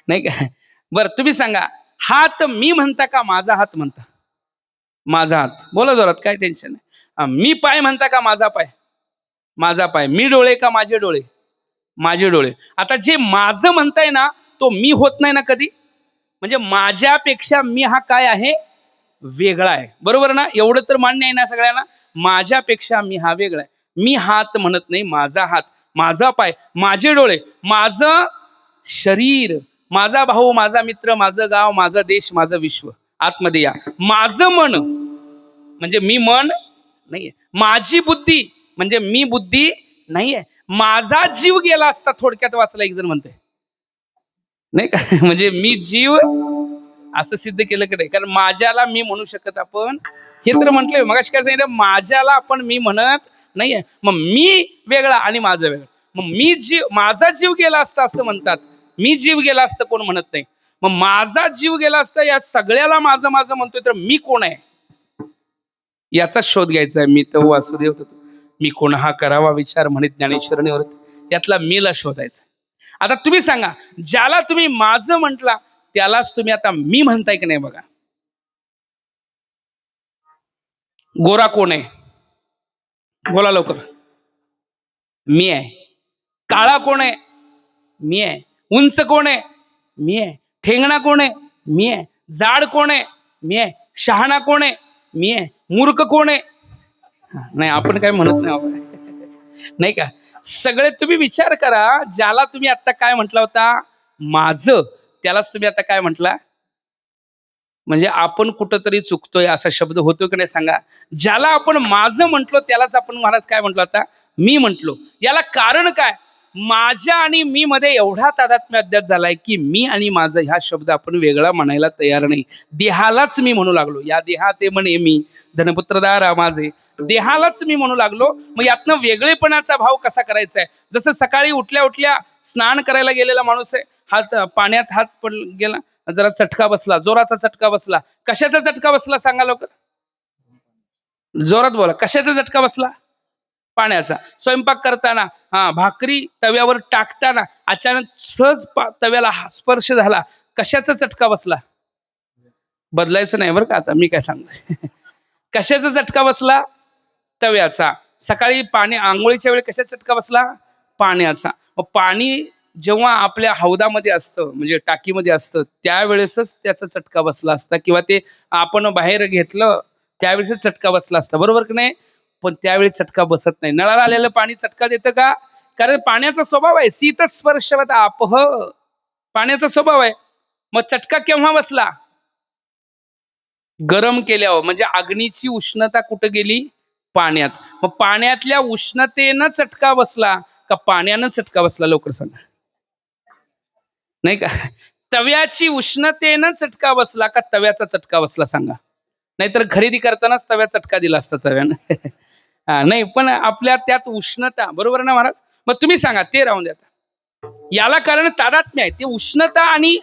नाही का? बरं तुम्ही सांगा, हात मी म्हणता का माझा हात म्हणता? माझा हात. बोला जोरात, काय टेन्शन नाही. मी पाय म्हणता का माझा पाय? माझा पाय. मी डोळे का माझे डोळे? माझे डोळे. आता जे माझं म्हणताय ना तो मी होत नाही ना कधी. म्हणजे माझ्यापेक्षा मी हा काय आहे? वेगळा आहे. बरोबर ना? एवढं तर मान्य आहे ना सगळ्यांना? माझ्यापेक्षा मी हा वेगळा आहे. मी हात म्हणत नाही, माझा हात, माझा पाय, माझे डोळे, माझं शरीर, माझा भाऊ, माझा मित्र, माझं गाव, माझा देश, माझं विश्व. आतमध्ये या. माझं मन म्हणजे मी मन नाहीये. माझी बुद्धी म्हणजे मी बुद्धी नाहीये. माझा जीव गेला असता, थोडक्यात वाचला एक जण म्हणते, नाही का? म्हणजे मी जीव असं सिद्ध केलं की नाही? कारण माझ्याला मी म्हणू शकत आपण, हे तर म्हटलंय मगाशी काय सांगितलं, माझ्याला आपण मी म्हणत नाहीये. मग मी वेगळा आणि माझं वेगळं. मग मी जीव, माझा जीव गेला असता असं म्हणतात. मी जीव गेला असतं कोण म्हणत नाही. मग माझा जीव गेला असता, या सगळ्याला माझं माझं म्हणतोय, तर मी कोण आहे याचा शोध घ्यायचा आहे. मी तो वासुदेव तत्व. मी कोण हा करावा विचार म्हणत ज्ञानेश्वरांनी वरती. यातला मीला शोधायचा. आता तुम्ही सांगा, ज्याला तुम्ही माझं म्हटला त्यालाच तुम्ही आता मी म्हणताय की नाही? बघा, गोरा कोण आहे? बोला लवकर. मी आहे. काळा कोण आहे? मी आहे. उंच कोण आहे? मी आहे. ठेंगणा कोण आहे? मी आहे. जाड कोण आहे? मी आहे. शहाणा कोण आहे? मी आहे. मूर्ख कोण आहे? नाही, आपण काय म्हणत नाही, नाही का? सगळे तुम्ही विचार करा. ज्याला तुम्ही आता काय म्हटला होता माझं, त्यालाच तुम्ही आता काय म्हटला? म्हणजे आपण कुठंतरी चुकतोय असा शब्द होतो की नाही सांगा? ज्याला आपण माझं म्हटलो त्यालाच आपण महाराज काय म्हटलो आता? मी म्हटलो. याला कारण काय? माझ्या आणि मी मध्ये एवढा तादात्म्य अध्यात झालाय की मी आणि माझं ह्या शब्द आपण वेगळा म्हणायला तयार नाही. देहालाच मी म्हणू लागलो. या देहा ते म्हणे मी धनपुत्रदारा माझे. देहालाच मी म्हणू लागलो. मग यातनं वेगळेपणाचा भाव कसा करायचा आहे? जसं सकाळी उठल्या उठल्या स्नान करायला गेलेला माणूस आहे, हात पाण्यात हात पड गेला, जरा चटका बसला, जोराचा चटका बसला. कशाचा चटका बसला सांगा लवकर, जोरात बोला. कशाचा चटका बसला? पाण्याचा. स्वयंपाक करताना, भाकरी तव्यावर टाकताना अचानक सहज तव्याला स्पर्श झाला, कशाचा चटका बसला? बदलायचं नाही बरं का आता मी काय सांगतो. कशाचा चटका बसला? तव्याचा. सकाळी पाणी आंघोळीच्या वेळी कशाचा चटका बसला? पाण्याचा. मग पाणी जेव्हा आपल्या हौदामध्ये असतं म्हणजे टाकीमध्ये असतं त्यावेळेसच त्याचा चटका बसला असता, किंवा ते आपण बाहेर घेतलं त्यावेळेस चटका बसला असता, बरोबर की नाही? पण त्यावेळी चटका बसत नाही. नळाला आलेलं पाणी चटका देतं का? कारण पाण्याचा स्वभाव आहे शीत स्पर्शवत आपह. पाण्याचा स्वभाव आहे. मग चटका केव्हा बसला? गरम केल्यावर. म्हणजे अग्नीची उष्णता कुठं गेली? पाण्यात. मग पाण्यातल्या उष्णतेनं चटका बसला का पाण्यानं चटका बसला? लवकर सांगा. नाही का? तव्याची उष्णतेनं चटका बसला का तव्याचा चटका बसला? सांगा. नाहीतर खरेदी करतानाच तव्या चटका दिला असता तव्यानं. हा, नाही पण आपल्या त्यात उष्णता, बरोबर ना महाराज? मग तुम्ही सांगा, ते राहून द्या. याला कारण तादात्म्य आहे. ते उष्णता आणि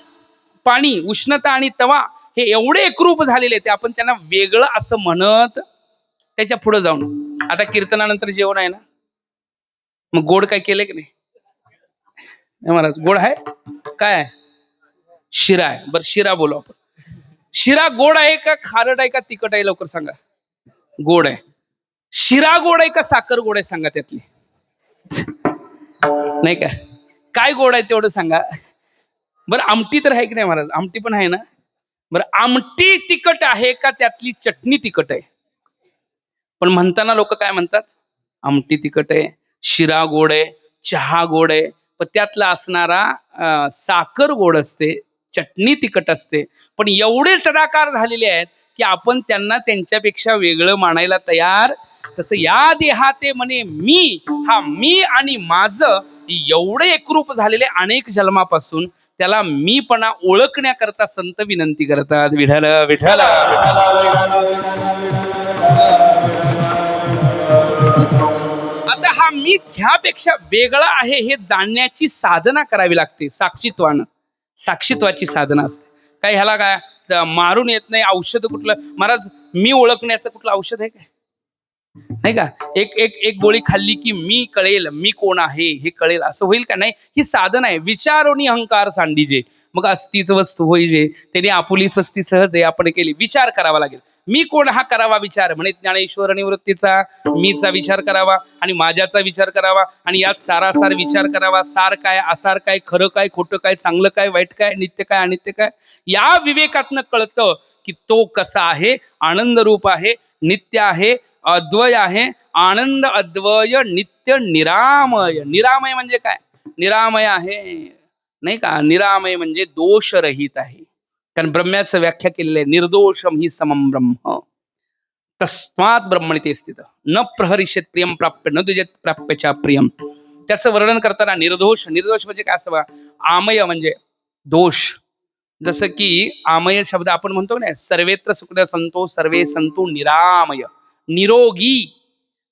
पाणी, उष्णता आणि तवा हे एवढे एकरूप झालेले ते आपण त्यांना वेगळं असं म्हणत त्याच्या पुढे जाऊन. आता कीर्तनानंतर जेवण आहे ना, मग गोड काय केलंय की नाही? महाराज गोड आहे काय आहे? शिरा आहे. बरं शिरा बोलू आपण. शिरा गोड आहे का खारट आहे का तिखट आहे? लवकर सांगा. गोड आहे. शिरा गोड आहे का साखर गोड आहे? सांगा त्यातली. नाही का? काय गोड आहे तेवढं सांगा. बरं आमटी तर आहे की नाही महाराज? आमटी पण आहे ना. बरं आमटी तिखट आहे का त्यातली चटणी तिखट आहे? पण म्हणताना लोक काय म्हणतात? आमटी तिखट आहे, शिरा गोड आहे, चहा गोड आहे, पण त्यातला असणारा साखर गोड असते, चटणी तिखट असते. पण एवढे तडाकार झालेले आहेत की आपण त्यांना त्यांच्यापेक्षा वेगळं मानायला तयार. तसं या देहाते म्हणे मी, हा मी आणि माझं एवढे एकरूप झालेले अनेक जन्मापासून त्याला मीपणा ओळखण्याकरता संत विनंती करतात. विठ्ठल विठ्ठल. आता हा मी ह्यापेक्षा वेगळा आहे हे जाणण्याची साधना करावी लागते. साक्षीत्वानं. साक्षीत्वाची साधना असते. काय ह्याला काय मारून येत नाही. औषध कुठलं महाराज? मी ओळखण्याचं कुठलं औषध आहे काय? नाही का? एक एक एक गोळी खाल्ली की मी कळेल, मी कोण आहे हे कळेल, असं होईल का? नाही. ही साधन आहे. विचारोनी अहंकार सांडीजे मग अस्तीच वस्तू होईजे, त्याने आपुली स्वस्ती सहज आहे आपण केली. विचार करावा लागेल. मी कोण हा करावा विचार. म्हणे ज्ञानेश्वर निवृत्तीचा मीचा विचार करावा आणि माझ्याचा विचार करावा आणि यात सारासार विचार करावा. सार काय, असार काय, खरं काय, खोटं काय, चांगलं काय, वाईट काय, नित्य काय, अनित्य काय. या विवेकातनं कळतं की तो कसा आहे. आनंद रूप आहे, नित्य आहे, अद्वय आहे. आनंद अद्वय नित्य निरामय. निरामय म्हणजे काय? निरामय आहे नाही का? निरामय म्हणजे दोषरहित आहे. कारण ब्रह्म्याचं व्याख्या केलेलं आहे, निर्दोषम ही समम ब्रह्म तस्मात ब्रह्मणि ते स्थित न प्रहरिष्यत प्रियम प्राप्य न द्विजेत प्राप्यच्या प्रियम. त्याचं वर्णन करताना निर्दोष. निर्दोष म्हणजे काय असतं बघा? आमय म्हणजे दोष. जसं की आमय शब्द आपण म्हणतो ना, सर्वेत्र सुखद संतो सर्वे संतो निरामय. निरोगी.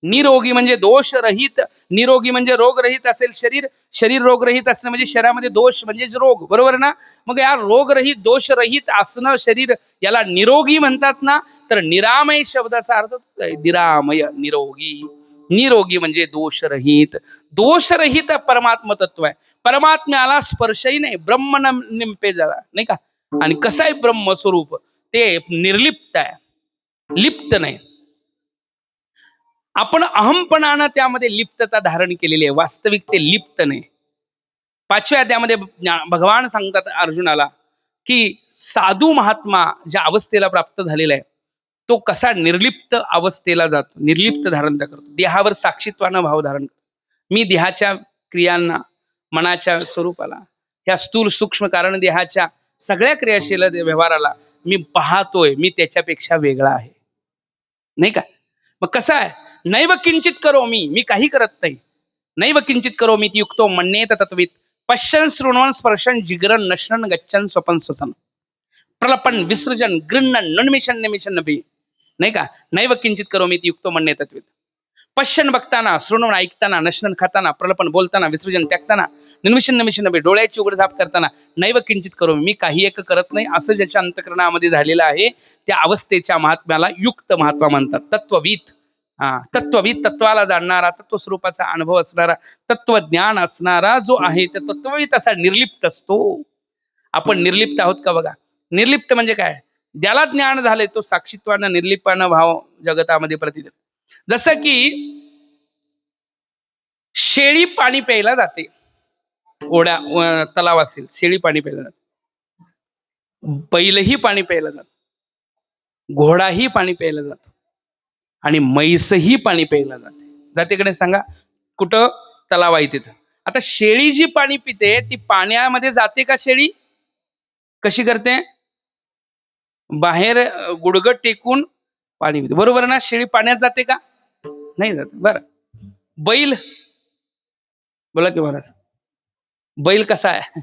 निरोगी म्हणजे दोषरहित. निरोगी म्हणजे रोगरहित असेल शरीर. शरीर रोगरहित असणं म्हणजे शरीरामध्ये दोष म्हणजेच रोग, बरोबर ना? मग या रोगरहित दोषरहित असणं शरीर याला निरोगी म्हणतात ना. तर निरामय शब्दाचा अर्थ निरामय, निरोगी. निरोगी म्हणजे दोषरहित. दोषरहित परमात्म तत्व आहे. परमात्म्याला स्पर्शही नाही. ब्रह्म निंपे जळा नाही का? आणि कसं आहे ब्रह्म स्वरूप? ते निर्लिप्त आहे, लिप्त नाही. आपण अहमपणानं त्यामध्ये लिप्तता धारण केलेली आहे. वास्तविक ते लिप्त नाही. 5व्या अध्यायामध्ये भगवान सांगतात अर्जुनाला की साधू महात्मा ज्या अवस्थेला प्राप्त झालेला आहे तो कसा निर्लिप्त अवस्थेला जातो. निर्लिप्त धारण करतो. देहावर साक्षीत्वानं भाव धारण करतो. मी देहाच्या क्रियांना, मनाच्या स्वरूपाला, ह्या स्थूल सूक्ष्म कारण देहाच्या सगळ्या क्रियाशील व्यवहाराला मी पाहतोय. मी त्याच्यापेक्षा वेगळा आहे नाही का? मग कसं आहे? नैव किंचित करो मी काही करत नाही. नैव किंचित करो मी युक्तो मन्येत तत्वित पश्यन शृण्वन स्पर्शन जिगरन नश्नन गच्छन स्वपन स्वसन प्रलपन विसृजन गृह्णन नन्मिशन निमिशन नभी नाही का? नैव किंचित करो मी युक्तो मन्ये तत्वित. पश्यन बघताना, शृण्वन ऐकताना, नश्नन खाताना, प्रलपन बोलताना, विसर्जन त्यागताना, निर्मिशन नमिशन नभी डोळ्याची उघडझाप करताना नैव किंचित करो मी काही एक करत नाही असं ज्याच्या अंतःकरणामध्ये झालेलं आहे त्या अवस्थेच्या महात्म्याला युक्त महात्मा म्हणतात. तत्ववीत. तत्ववीत, तत्वाला जाणणारा, तत्वस्वरूपाचा अनुभव असणारा, तत्वज्ञान असणारा जो आहे त्या तत्ववीत असा निर्लिप्त असतो. आपण निर्लिप्त आहोत का बघा? निर्लिप्त म्हणजे काय? ज्याला ज्ञान झाले तो साक्षीत्वानं निर्लिप्तानं भाव जगतामध्ये प्रतिदिन. जसं की शेळी पाणी प्यायला जाते. ओढ्या तलाव असेल, शेळी पाणी प्यायला जाते. बैलही पाणी प्यायला जातो, घोडाही पाणी प्यायला जातो आणि म्हैसही पाणी प्यायला जाते कडे सांगा. कुठं? तलाव आहे तिथं. आता शेळी जी पाणी पिते ती पाण्यामध्ये जाते का शेळी? कशी करते? बाहेर गुडघट टेकून पाणी पिते, बरोबर ना? शेळी पाण्यात जाते का? नाही जाते. बरं, बैल बोला की महाराज, बैल कसा आहे?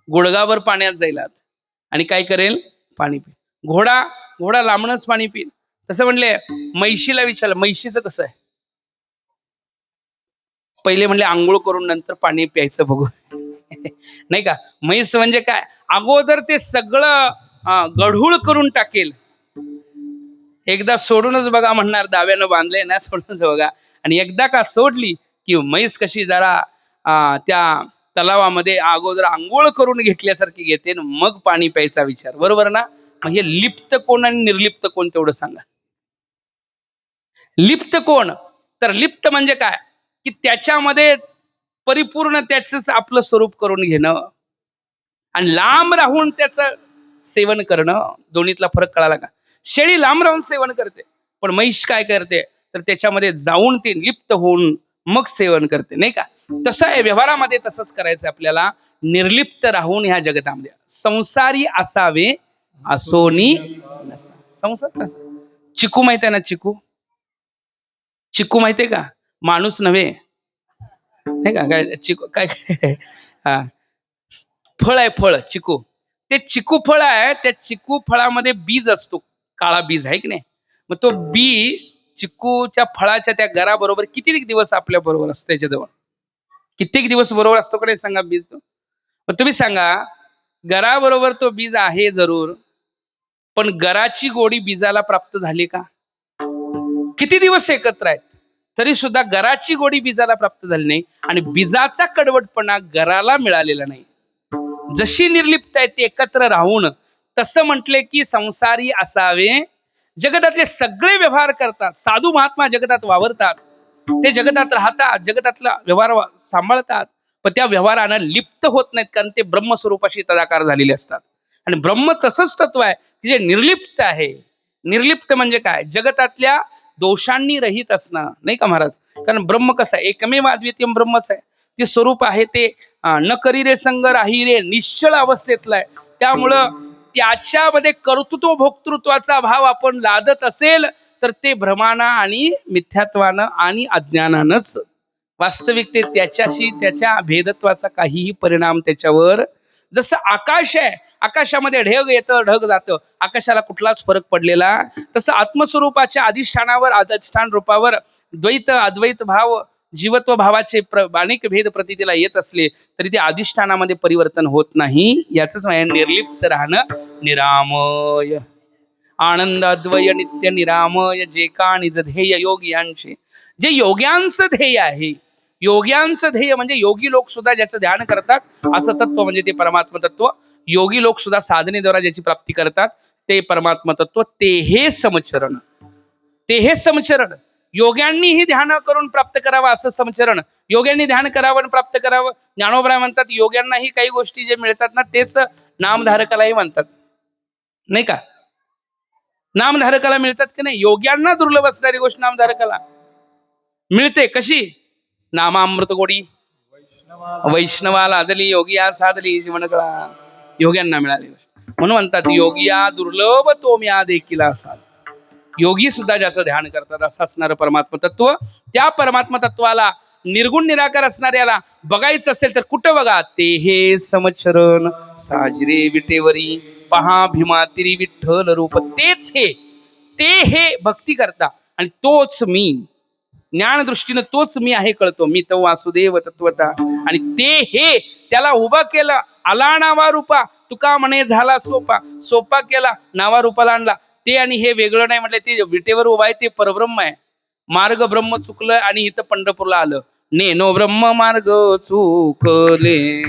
गुडघाभर पाण्यात जाईल आत आणि काय करेल? पाणी पिईल. घोडा घोडा लांबणच पाणी पिईल. तसं म्हणले म्हैशीला विचारलं, म्हैशीचं कसं आहे? पहिले म्हणले आंघोळ करून नंतर पाणी प्यायचं बघू. नाही का? म्हैस म्हणजे काय? अगोदर ते सगळं गढूळ करून टाकेल, एकदा सोडूनच बघा म्हणणार, दाव्यानं बांधले ना, सोडूनच बघा. आणि एकदा का सोडली की म्हैस कशी जरा त्या तलावामध्ये अगोदर आंघोळ करून घेतल्यासारखी घेते, मग पाणी प्यायचा विचार, बरोबर ना? म्हणजे लिप्त कोण आणि निर्लिप्त कोण तेवढं सांगा. लिप्त कोण? तर लिप्त म्हणजे काय? की त्याच्यामध्ये परिपूर्ण त्याच आपलं स्वरूप करून घेणं आणि लांब राहून त्याचं सेवन करणं. दोन्हीतला फरक कळाला का? शेळी लांब राहून सेवन करते, पण म्हैस काय करते? तर त्याच्यामध्ये जाऊन ते लिप्त होऊन मग सेवन करते, नाही का? तसं आहे व्यवहारामध्ये, तसंच करायचं आपल्याला. निर्लिप्त राहून ह्या जगतामध्ये संसारी असावे असोनी नसा. संसार कसा? चिकू माहिती आहे ना? चिकू चिकू माहितीये का? माणूस नव्हे, नाही का? काय चिकू काय? हा, फळ आहे, फळ चिकू. ते चिकू फळ आहे, त्या चिकू फळामध्ये बीज असतो, काळा बीज आहे की नाही? मग तो बी चिकूच्या फळाच्या त्या गराबरोबर किती दिवस आपल्या बरोबर असतो? त्याच्याजवळ कित्येक दिवस बरोबर असतो का नाही सांगा बीज तो? मग तुम्ही सांगा, गराबरोबर तो बीज आहे जरूर, पण गराची गोडी बीजाला प्राप्त झाली का? किती दिवस एकत्र आहेत तरी सुद्धा गराची गोडी बीजाला प्राप्त झाली नाही आणि बीजाचा कडवटपणा गराला मिळालेला नाही. जशी निर्लिप्त आहे ती एकत्र राहून, तसं म्हटले की संसारी असावे. जगतातले सगळे व्यवहार करतात, साधू महात्मा जगतात वावरतात, ते जगतात राहतात, जगतातला व्यवहार सांभाळतात, पण त्या व्यवहारानं लिप्त होत नाहीत, कारण ते ब्रह्मस्वरूपाशी तदाकार झालेले असतात. आणि ब्रह्म तसंच तत्व आहे की जे निर्लिप्त आहे. निर्लिप्त म्हणजे काय? जगतातल्या दोषांनी रहित असणं, नाही का महाराज? कारण ब्रह्म कसं आहे? एकमेव अद्वितीय ब्रह्मच आहे. ते स्वरूप आहे ते न करी रे संग राही रे, निश्चळ अवस्थेतला आहे. त्यामुळं त्याच्यामध्ये कर्तृत्व भोक्तृत्वाचा भाव आपण लादत असेल तर ते भ्रमाना आणि मिथ्यात्वानं आणि अज्ञानानंच. वास्तविकतेत त्याच्याशी त्याच्या भेदत्वाचा काहीही परिणाम त्याच्यावर. जसं आकाश आहे, आकाशामध्ये ढग येतं ढग जातं, आकाशाला कुठलाच फरक पडलेला, तसं आत्मस्वरूपाच्या अधिष्ठानावर, अधिष्ठान रूपावर द्वैत अद्वैत भाव, जीवत्व भावाचे अनेक भेद प्रतीला येत असले तरी ते अधिष्ठानामध्ये परिवर्तन होत नाही. याच निर्लिप्त राहणं. निरामय आनंद अद्वय नित्य निरामय, जे का निज ध्येय योगियांचे. जे योग्यांचं ध्येय आहे, योग्यांचं ध्येय म्हणजे योगी लोक सुद्धा ज्याचं ध्यान करतात, असं तत्व म्हणजे ते परमात्म तत्व. योगी लोक सुद्धा साधनेद्वारा ज्याची प्राप्ती करतात ते परमात्म तत्व. ते हे समचरण, ते हे समचरण. योग्यांनीही ध्यान करून प्राप्त करावं असं समचरण. योग्यांनी ध्यान करावं आणि प्राप्त करावं. ज्ञानोबराय म्हणतात योग्यांनाही काही गोष्टी जे मिळतात ना तेच नामधारकालाही म्हणतात, नाही का? नामधारकाला मिळतात की नाही? योग्यांना दुर्लभ असणारी गोष्ट नामधारकाला मिळते. कशी? नामामृत गोडी वैष्णवाला आदली, योगिया साधली जीवनकळा. योग्यांना मिळाली गोष्ट म्हणून म्हणतात योगिया दुर्लभ तो म्या देखील असा. योगी सुद्धा ज्याचं ध्यान करतात असं असणारं परमात्म तत्व. त्या परमात्म तत्वाला निर्गुण निराकार असणाऱ्याला बघायचं असेल तर कुठं बघा? ते हे समचरण साजरे विटेवरी, पहा भीमातिरी विठ्ठल रूप. तेच हे, ते हे भक्ती करता आणि तोच मी, ज्ञान दृष्टीनं तोच मी आहे कळतो. मी तो वासुदेव तत्वता. आणि ते हे त्याला उभा केलं, आला नावा रूपा, तुका म्हणे झाला सोपा. सोपा केला, नावा रूपाला आणला. ते आणि हे वेगळं नाही म्हटलं. ते विटेवर उभा आहे ते परब्रह्म आहे. मार्ग ब्रह्म चुकलं आणि इथं पंढरपूरला आलं. नेनो ब्रह्म मार्ग चुकले,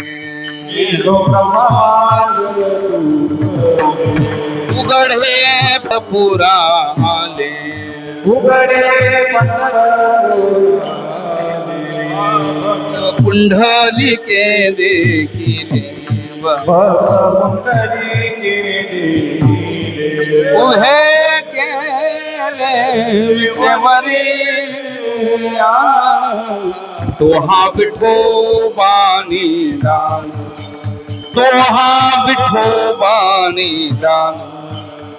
उघडे पुरा आले, पुंडलिके देखिले, उभे केले विटेवरी, तो हा विठोबानी दान. तो हा विठोबाने दान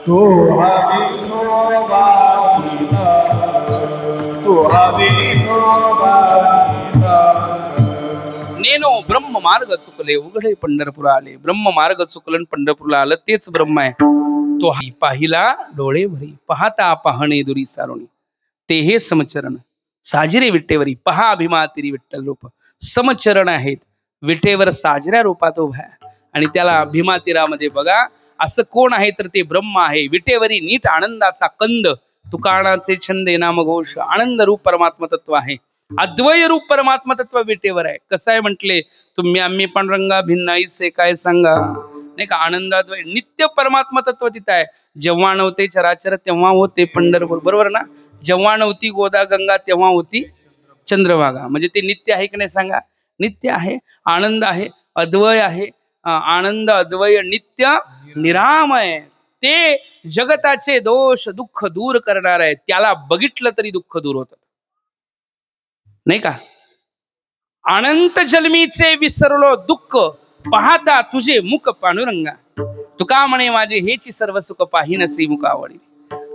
तो हवी तो हवी नेनो ब्रह्म मार्ग चुकले उघडे पंढरपूर आले. ब्रह्म मार्ग चुकलन पंढरपूरला आलं तेच ब्रह्म आहे. तो पाहिला डोळे भरी पाहता पाहणे दुरी सारुणी ते हे समचरण साजिरे विटेवरी पहा अभिमातिरी विठ्ठल रूप. समचरण आहेत विटेवर साजऱ्या रूपात उभा आणि त्याला भीमातीरामध्ये बघा असं कोण आहे तर ते ब्रह्म आहे. विटेवरी नीट आनंदाचा कंद तुकाणाचे छंदे नामघोष आनंद रूप परमात्म तत्व आहे. अद्वय रूप परमात्म तत्व विटेवर आहे. कसं आहे म्हटले तुम्ही आम्ही पांडुरंगा भिन्न ऐसे काय सांगा नाही का. आनंदाद्वय नित्य परमात्म तत्व तिथं आहे. जेव्हा नव्हते चराचर तेव्हा होते पंढरपूर बरोबर ना. जेव्हा नव्हती गोदा गंगा तेव्हा होती चंद्रभागा. म्हणजे ते नित्य आहे की नाही सांगा. नित्य आहे. आनंद आहे अद्वय आहे. आनंद अद्वय नित्य निरामय ते जगताचे दोष दुःख दूर करणार आहे. त्याला बघितलं तरी दुःख दूर होतं नाही का. अनंत जन्मीचे विसरलो दुःख पाहता तुझे मुख पांडुरंगा. तुका म्हणे माझे हेची सर्व सुख पाहिन श्रीमुखावळी.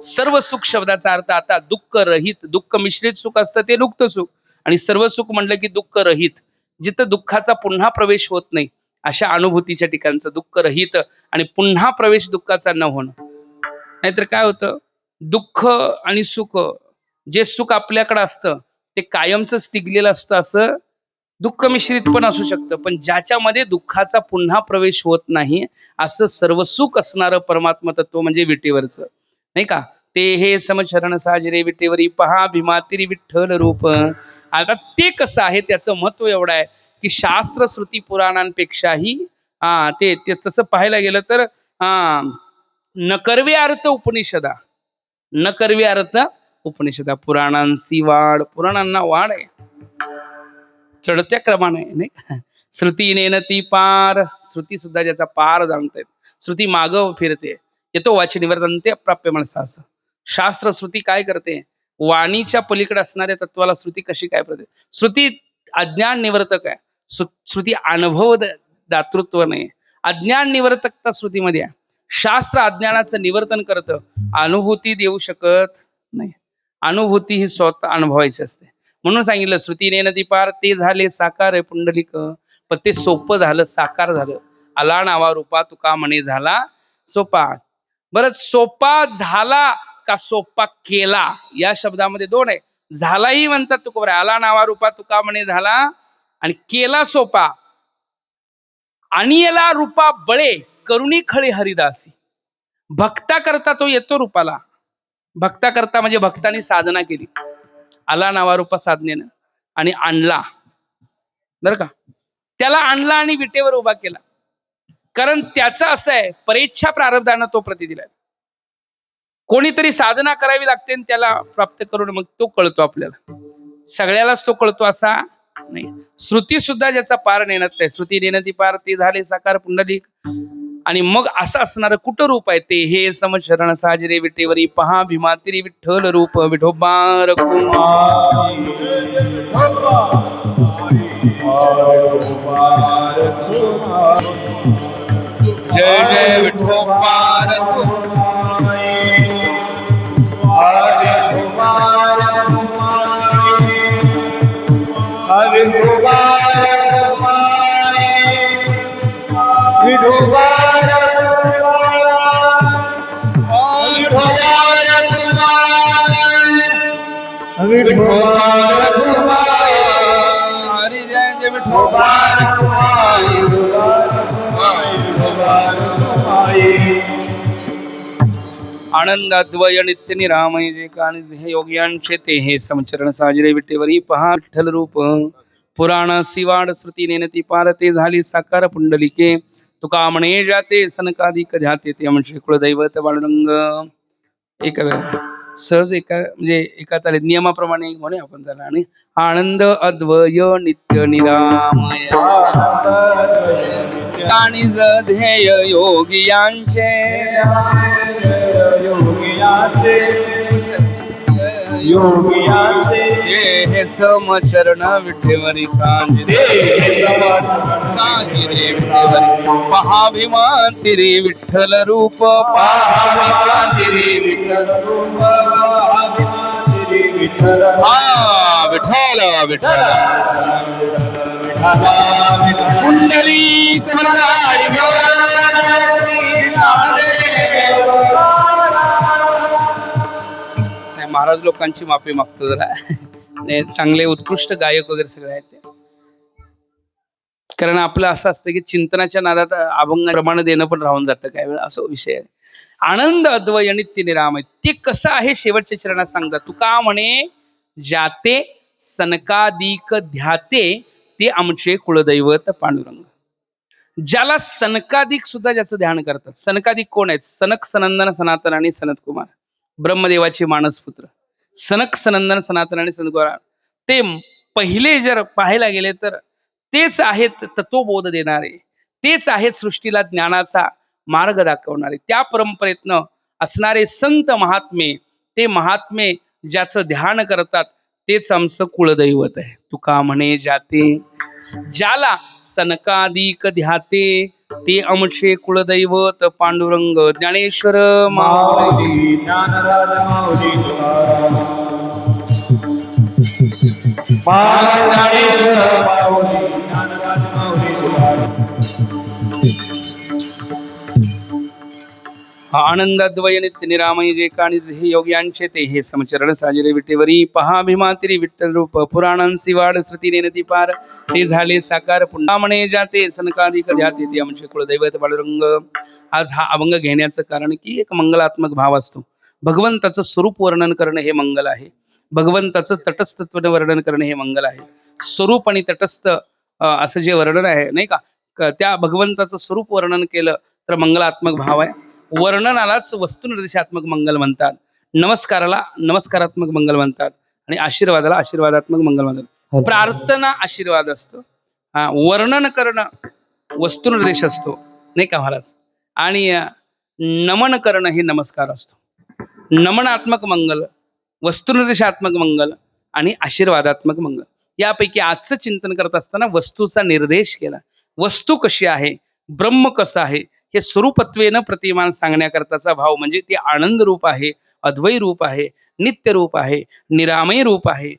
सर्व सुख शब्दाचा अर्थ आता दुःख रहित. दुःख मिश्रित सुख असतं ते दुःख सुख आणि सर्व सुख म्हणलं की दुःख रहित. जिथं दुःखाचा पुन्हा प्रवेश होत नाही अशा अनुभूतीच्या ठिकाणचं दुःख रहित आणि पुन्हा प्रवेश दुःखाचा न होणं. नाहीतर काय होतं दुःख आणि सुख जे सुख आपल्याकडे असतं ते कायमच टिकलेलं असतं. असं दुःख मिश्रित पण असू शकतं पण ज्याच्यामध्ये दुःखाचा पुन्हा प्रवेश होत नाही असं सर्व सुख असणारं परमात्म तत्व म्हणजे विटेवरचं नाही का. ते हे समचरण साजरे विटेवरी पहा भीमातिरी विठ्ठल रूप. आता ते कसं आहे त्याचं महत्व एवढं आहे की शास्त्र श्रुती पुराणांपेक्षाही ते तसं पाहायला गेलं तर न कर्वे अर्थ उपनिषदा न कर्वे अर्थ उपनिषदा. पुराणांशी वाढ पुराणांना वाढ आहे चढत्या क्रमाने नाही का. श्रुती नेनती पार श्रुती सुद्धा ज्याचा पार जाणतायत. श्रुती माग फिरते येतो वाची निवर्तनते अप्राप्य माणसा. असं शास्त्र श्रुती काय करते वाणीच्या पलीकडे असणाऱ्या तत्वाला श्रुती कशी काय करते. श्रुती अज्ञान निवर्तक आहे. श्रुती अनुभव दातृत्व नाही. अज्ञान निवर्तकता श्रुतीमध्ये आहे. शास्त्र अज्ञानाचं निवर्तन करतं अनुभूती देऊ शकत नाही. अनुभूती ही स्वतः अनुभवायची असते. म्हणून सांगितलं श्रुतीने नदी पार ते झाले साकार आहे पुंडलिक. पण ते सोपं झालं साकार झालं. आला नावा रूपा तुका म्हणे झाला सोपा. बरं सोपा झाला का सोपा केला या शब्दामध्ये दोन आहे. झालाही म्हणतात तुका आला नावा रूपा तुका म्हणे झाला आणि केला सोपा. आणि याला रूपा बळे करुणी खळे हरिदासी. भक्ता करता तो येतो रूपाला. भक्ता करता म्हणजे भक्तांनी साधना केली आला नावा रूपा साधनेनं आणि आणला बर का. त्याला आणला आणि विटेवर उभा केला. कारण त्याचं असं आहे परेच्छा प्रारब्धानं तो प्रति दिलाय. कोणीतरी साधना करावी लागते आणि त्याला प्राप्त करून मग तो कळतो आपल्याला. सगळ्यालाच तो कळतो असा नाही. श्रुती सुद्धा ज्याचा पार नेणत नाही. श्रुती नेणती पार ते झाले साकार पुंडलिक. आणि मग असं असणारं कुठं रूप आहे ते हे समचरण साजरे विटेवरी पहा भीमातिरी विठ्ठल रूप विठोबार. जय जय विठोबार. आनंदाद्वय नित्य निरामय जे कान योग्यांचे ते हे समचरण साजरे विटेवरी पहा विठ्ठल रूप. पुराण सिवाड श्रुती नेनती पार ते झाली साकार पुंडलिके. तुका म्हणे जाते सनकाधिक ध्याते ते म्हणजे कुलदैवत बाळुरंग. एका वेळा सहज एका म्हणजे एका चालेल नियमाप्रमाणे म्हणे आपण त्याला. आणि आनंद अद्वय नित्य निरामय आणि ध्येय योगियांचे योगियांचे हे समचरण विठेवरी सांजिरे सांजिरे विठेवरी पहाभिमा तिरी विठ्ठल रूप पहाभिमा तिरी विठ्ठल रूप विठ्ठल हा विठ्ठल विठ्ठल कुंडली कमलारी महाराज लोकांची माफी मागतो जरा नाही, चांगले उत्कृष्ट गायक वगैरे सगळे आहेत ते. कारण आपलं असं असतं की चिंतनाच्या नादात अभंग प्रमाण देणं पण राहून जातं काही वेळा, असं विषय आहे. आनंद अद्वय नित्य निरामय ते कसं आहे शेवटच्या चरणात सांगतात. तुका म्हणे जाते सनकादिक ध्याते ते आमचे कुलदैवत पांडुरंग. ज्याला सनकादिक सुद्धा ज्याचं ध्यान करतात. सनकादिक कोण आहेत? सनक सनंदन सनातन आणि सनत कुमार, ब्रह्मदेवाचे मानसपुत्र. सनक सनंदन सनातन आणि सनत कुमार ते पहिले जर पाहायला गेले तर तेच आहेत तत्वबोध देणारे, तेच आहेत सृष्टीला ज्ञानाचा मार्ग दाखवणारे. त्या परंपरेतनं असणारे संत महात्मे, ते महात्मे ज्याचं ध्यान करतात तेच आमचं कुलदैवत आहे. तुका म्हणे जाते ज्याला सनकादिक ध्याते ते आमचे कुलदैवत पांडुरंग. ज्ञानेश्वर माऊली ज्ञानराज माऊली ज्ञानेश्वर माऊली ज्ञानराज माऊली आनंदाद्वय नित्य निरामय जे काणी हे योग्यांचे ते हे समचरण साजिरे विटेवरी पहा भीमातिरी विठ्ठल रूप पुराणांसी वाढ श्रुतीने नदी पार ते झाले साकार पुन्हा म्हणे जाते सनकादिक ध्याते ते आमचे कुलदैवत बाळुरंग. आज हा अभंग घेण्याचं कारण की एक मंगलात्मक भाव असतो. भगवंताचं स्वरूप वर्णन करणं हे मंगल आहे. भगवंताचं तटस्थत्व वर्णन करणं हे मंगल आहे. स्वरूप आणि तटस्थ असं जे वर्णन आहे नाही का, त्या भगवंताचं स्वरूप वर्णन केलं तर मंगलात्मक भाव आहे. वर्णनालाच वस्तुनिर्देशात्मक मंगल म्हणतात. नमस्काराला नमस्कारात्मक मंगल म्हणतात आणि आशीर्वादाला आशीर्वादात्मक मंगल म्हणतात. प्रार्थना आशीर्वाद असतो, वर्णन करणं वस्तुनिर्देश असतो नाही का महाराज, आणि नमन करणं हे नमस्कार असतो. नमनात्मक मंगल, वस्तुनिर्देशात्मक मंगल आणि आशीर्वादात्मक मंगल. यापैकी आजचं चिंतन करत असताना वस्तूचा निर्देश केला. वस्तू कशी आहे, ब्रह्म कसं आहे हे स्वरूपत्वेनं प्रतिमान सांगण्याकरताचा भाव म्हणजे ते आनंद रूप आहे, अद्वै रूप आहे, नित्य रूप आहे, निरामय रूप आहे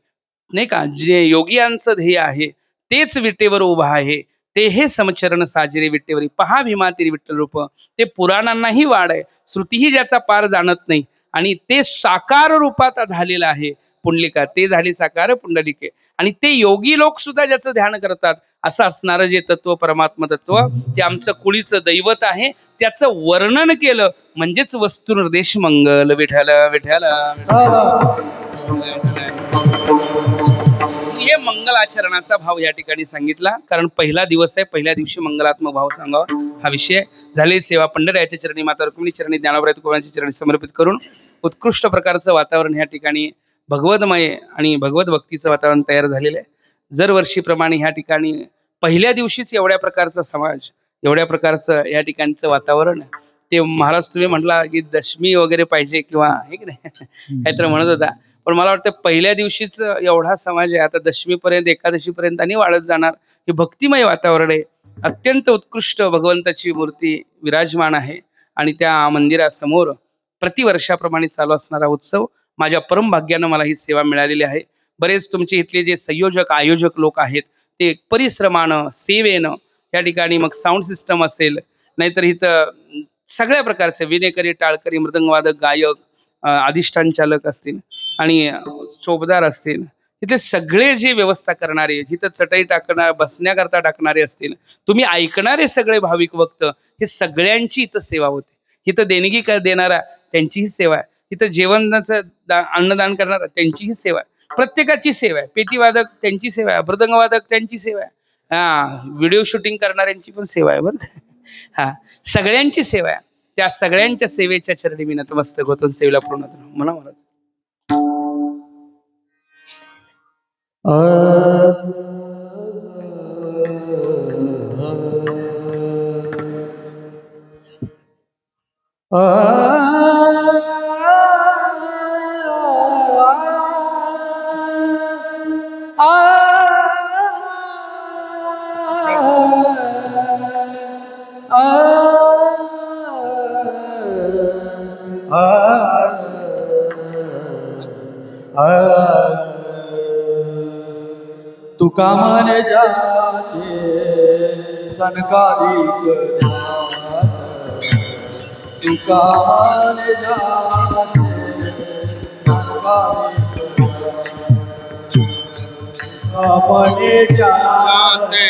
नाही का. जे योगियांचं ध्येय आहे तेच विटेवर उभा आहे. ते हे समचरण साजिरे विटेवरी पहा भीमातिरी विठ्ठल रूप. ते पुराणांनाही वाढ आहे, श्रुतीही ज्याचा पार जाणत नाही आणि ते साकार रूपात झालेलं आहे. पुंडलिका ते झाली साकार पुंडलिके, आणि ते योगी लोक सुद्धा ज्याचं ध्यान करतात असं असणारं जे तत्व परमात्म तत्व ते आमचं कुळीचं दैवत आहे. त्याचं वर्णन केलं म्हणजेच वस्तुनिर्देश मंगल. विठ्ठल विठ्ठल हे मंगलाचरणाचा भाव या ठिकाणी सांगितला. कारण पहिला दिवस आहे, पहिल्या दिवशी मंगलात्मक भाव सांगावा हा विषय. झाले सेवा पंढऱ्याच्या चरणी, माता रुक्मिणी चरणी, ज्ञानोबा तुकोबांच्या चरणी समर्पित करून उत्कृष्ट प्रकारचं वातावरण या ठिकाणी भगवतमय आणि भगवत भक्तीचं वातावरण तयार झालेलं आहे. दरवर्षीप्रमाणे ह्या ठिकाणी पहिल्या दिवशीच एवढ्या प्रकारचा समाज, एवढ्या प्रकारचं या ठिकाणचं वातावरण. ते महाराज तुम्ही म्हटला की दशमी वगैरे पाहिजे किंवा हे की नाही काहीतरी म्हणत होता, पण मला वाटतं पहिल्या दिवशीच एवढा समाज आहे. आता दशमीपर्यंत एकादशीपर्यंत आणि वाढत जाणार. हे भक्तिमय वातावरण आहे. अत्यंत उत्कृष्ट भगवंताची मूर्ती विराजमान आहे आणि त्या मंदिरासमोर प्रतिवर्षाप्रमाणे चालू असणारा उत्सव. माझ्या परम भाग्यानं मला ही सेवा मिळालेली आहे. बरेच तुमचे इथले जे संयोजक आयोजक लोक आहेत ते परिश्रमानं सेवेनं या ठिकाणी, मग साऊंड सिस्टम असेल, नाहीतर इथं सगळ्या प्रकारचे विनेकरी, टाळकरी, मृदंगवादक, गायक, अधिष्ठान चालक असतील आणि चोपदार असतील, इथले सगळे जे व्यवस्था करणारे, इथं चटई टाकणार बसण्याकरता टाकणारे असतील, तुम्ही ऐकणारे सगळे भाविक भक्त, हे सगळ्यांची इथं सेवा होते. इथं देणगी देणारा त्यांचीही सेवा आहे, इथं जेवणाचं अन्नदान करणारा त्यांचीही सेवा आहे, प्रत्येकाची सेवा आहे. पेटीवादक त्यांची सेवा आहे, मृदंगवादक त्यांची सेवा आहे, व्हिडिओ शूटिंग करणाऱ्यांची पण सेवा आहे बरं. सगळ्यांची सेवा आहे. त्या सगळ्यांच्या सेवेच्या चरणी मी नतमस्तक होतो. सेवेला पूर्ण म्हणा महाराज. तुका म्हणे जाचे सनकादिक तुका म्हणे जाचे अपने जाते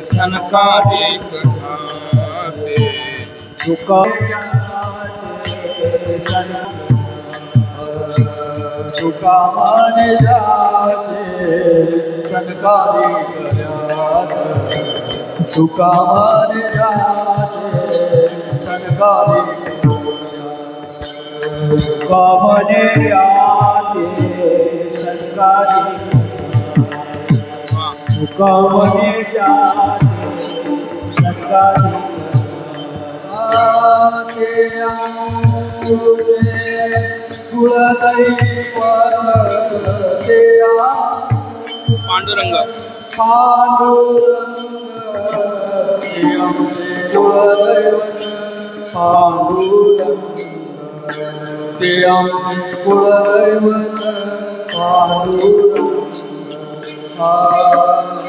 सनकादिक घाते तुका तुका म्हणे जाचे सनकादिक तुका म्हणे जाचे सनकादिक अपने जाते संस्कारी तुका म्हणे जाते संस्कारी पांडुरंग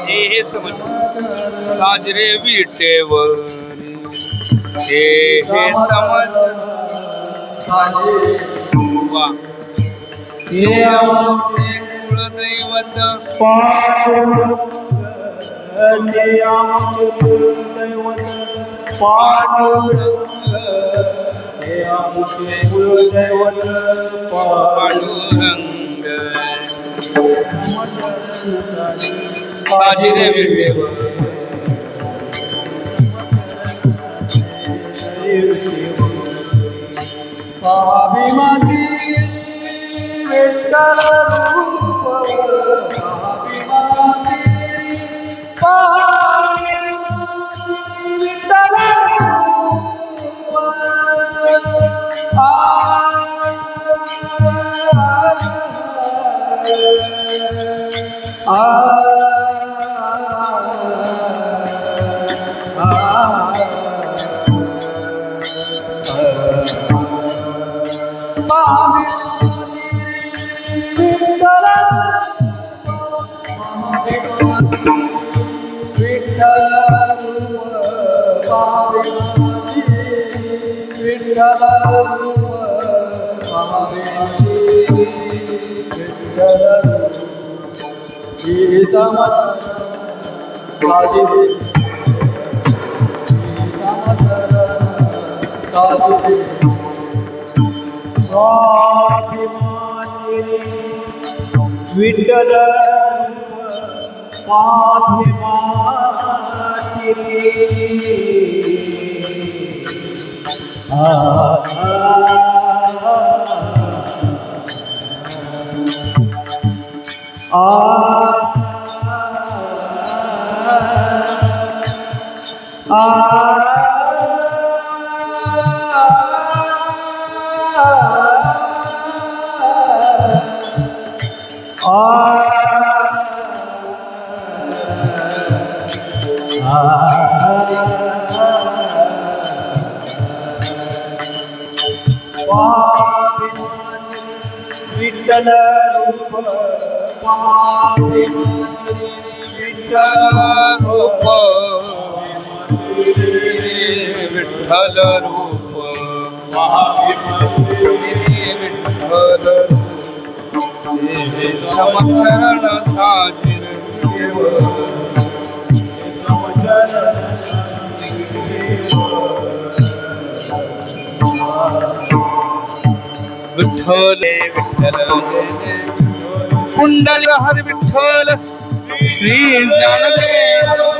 हे समज साजरे विटेवर हे समज वा हे आमचे कुलदैवत पांडुरंग साजरे विटेवर स्वाभिमानी विठ्ठल रूप स्वाभिमानी विठ्ठल विठ्ठल विठ्ठल रूप विठ्ठल रूप विठ्ठल समचरण साजिर विठ्ठल विठ्ठल कुंडल हर विठ्ठल श्री ज्ञानदेव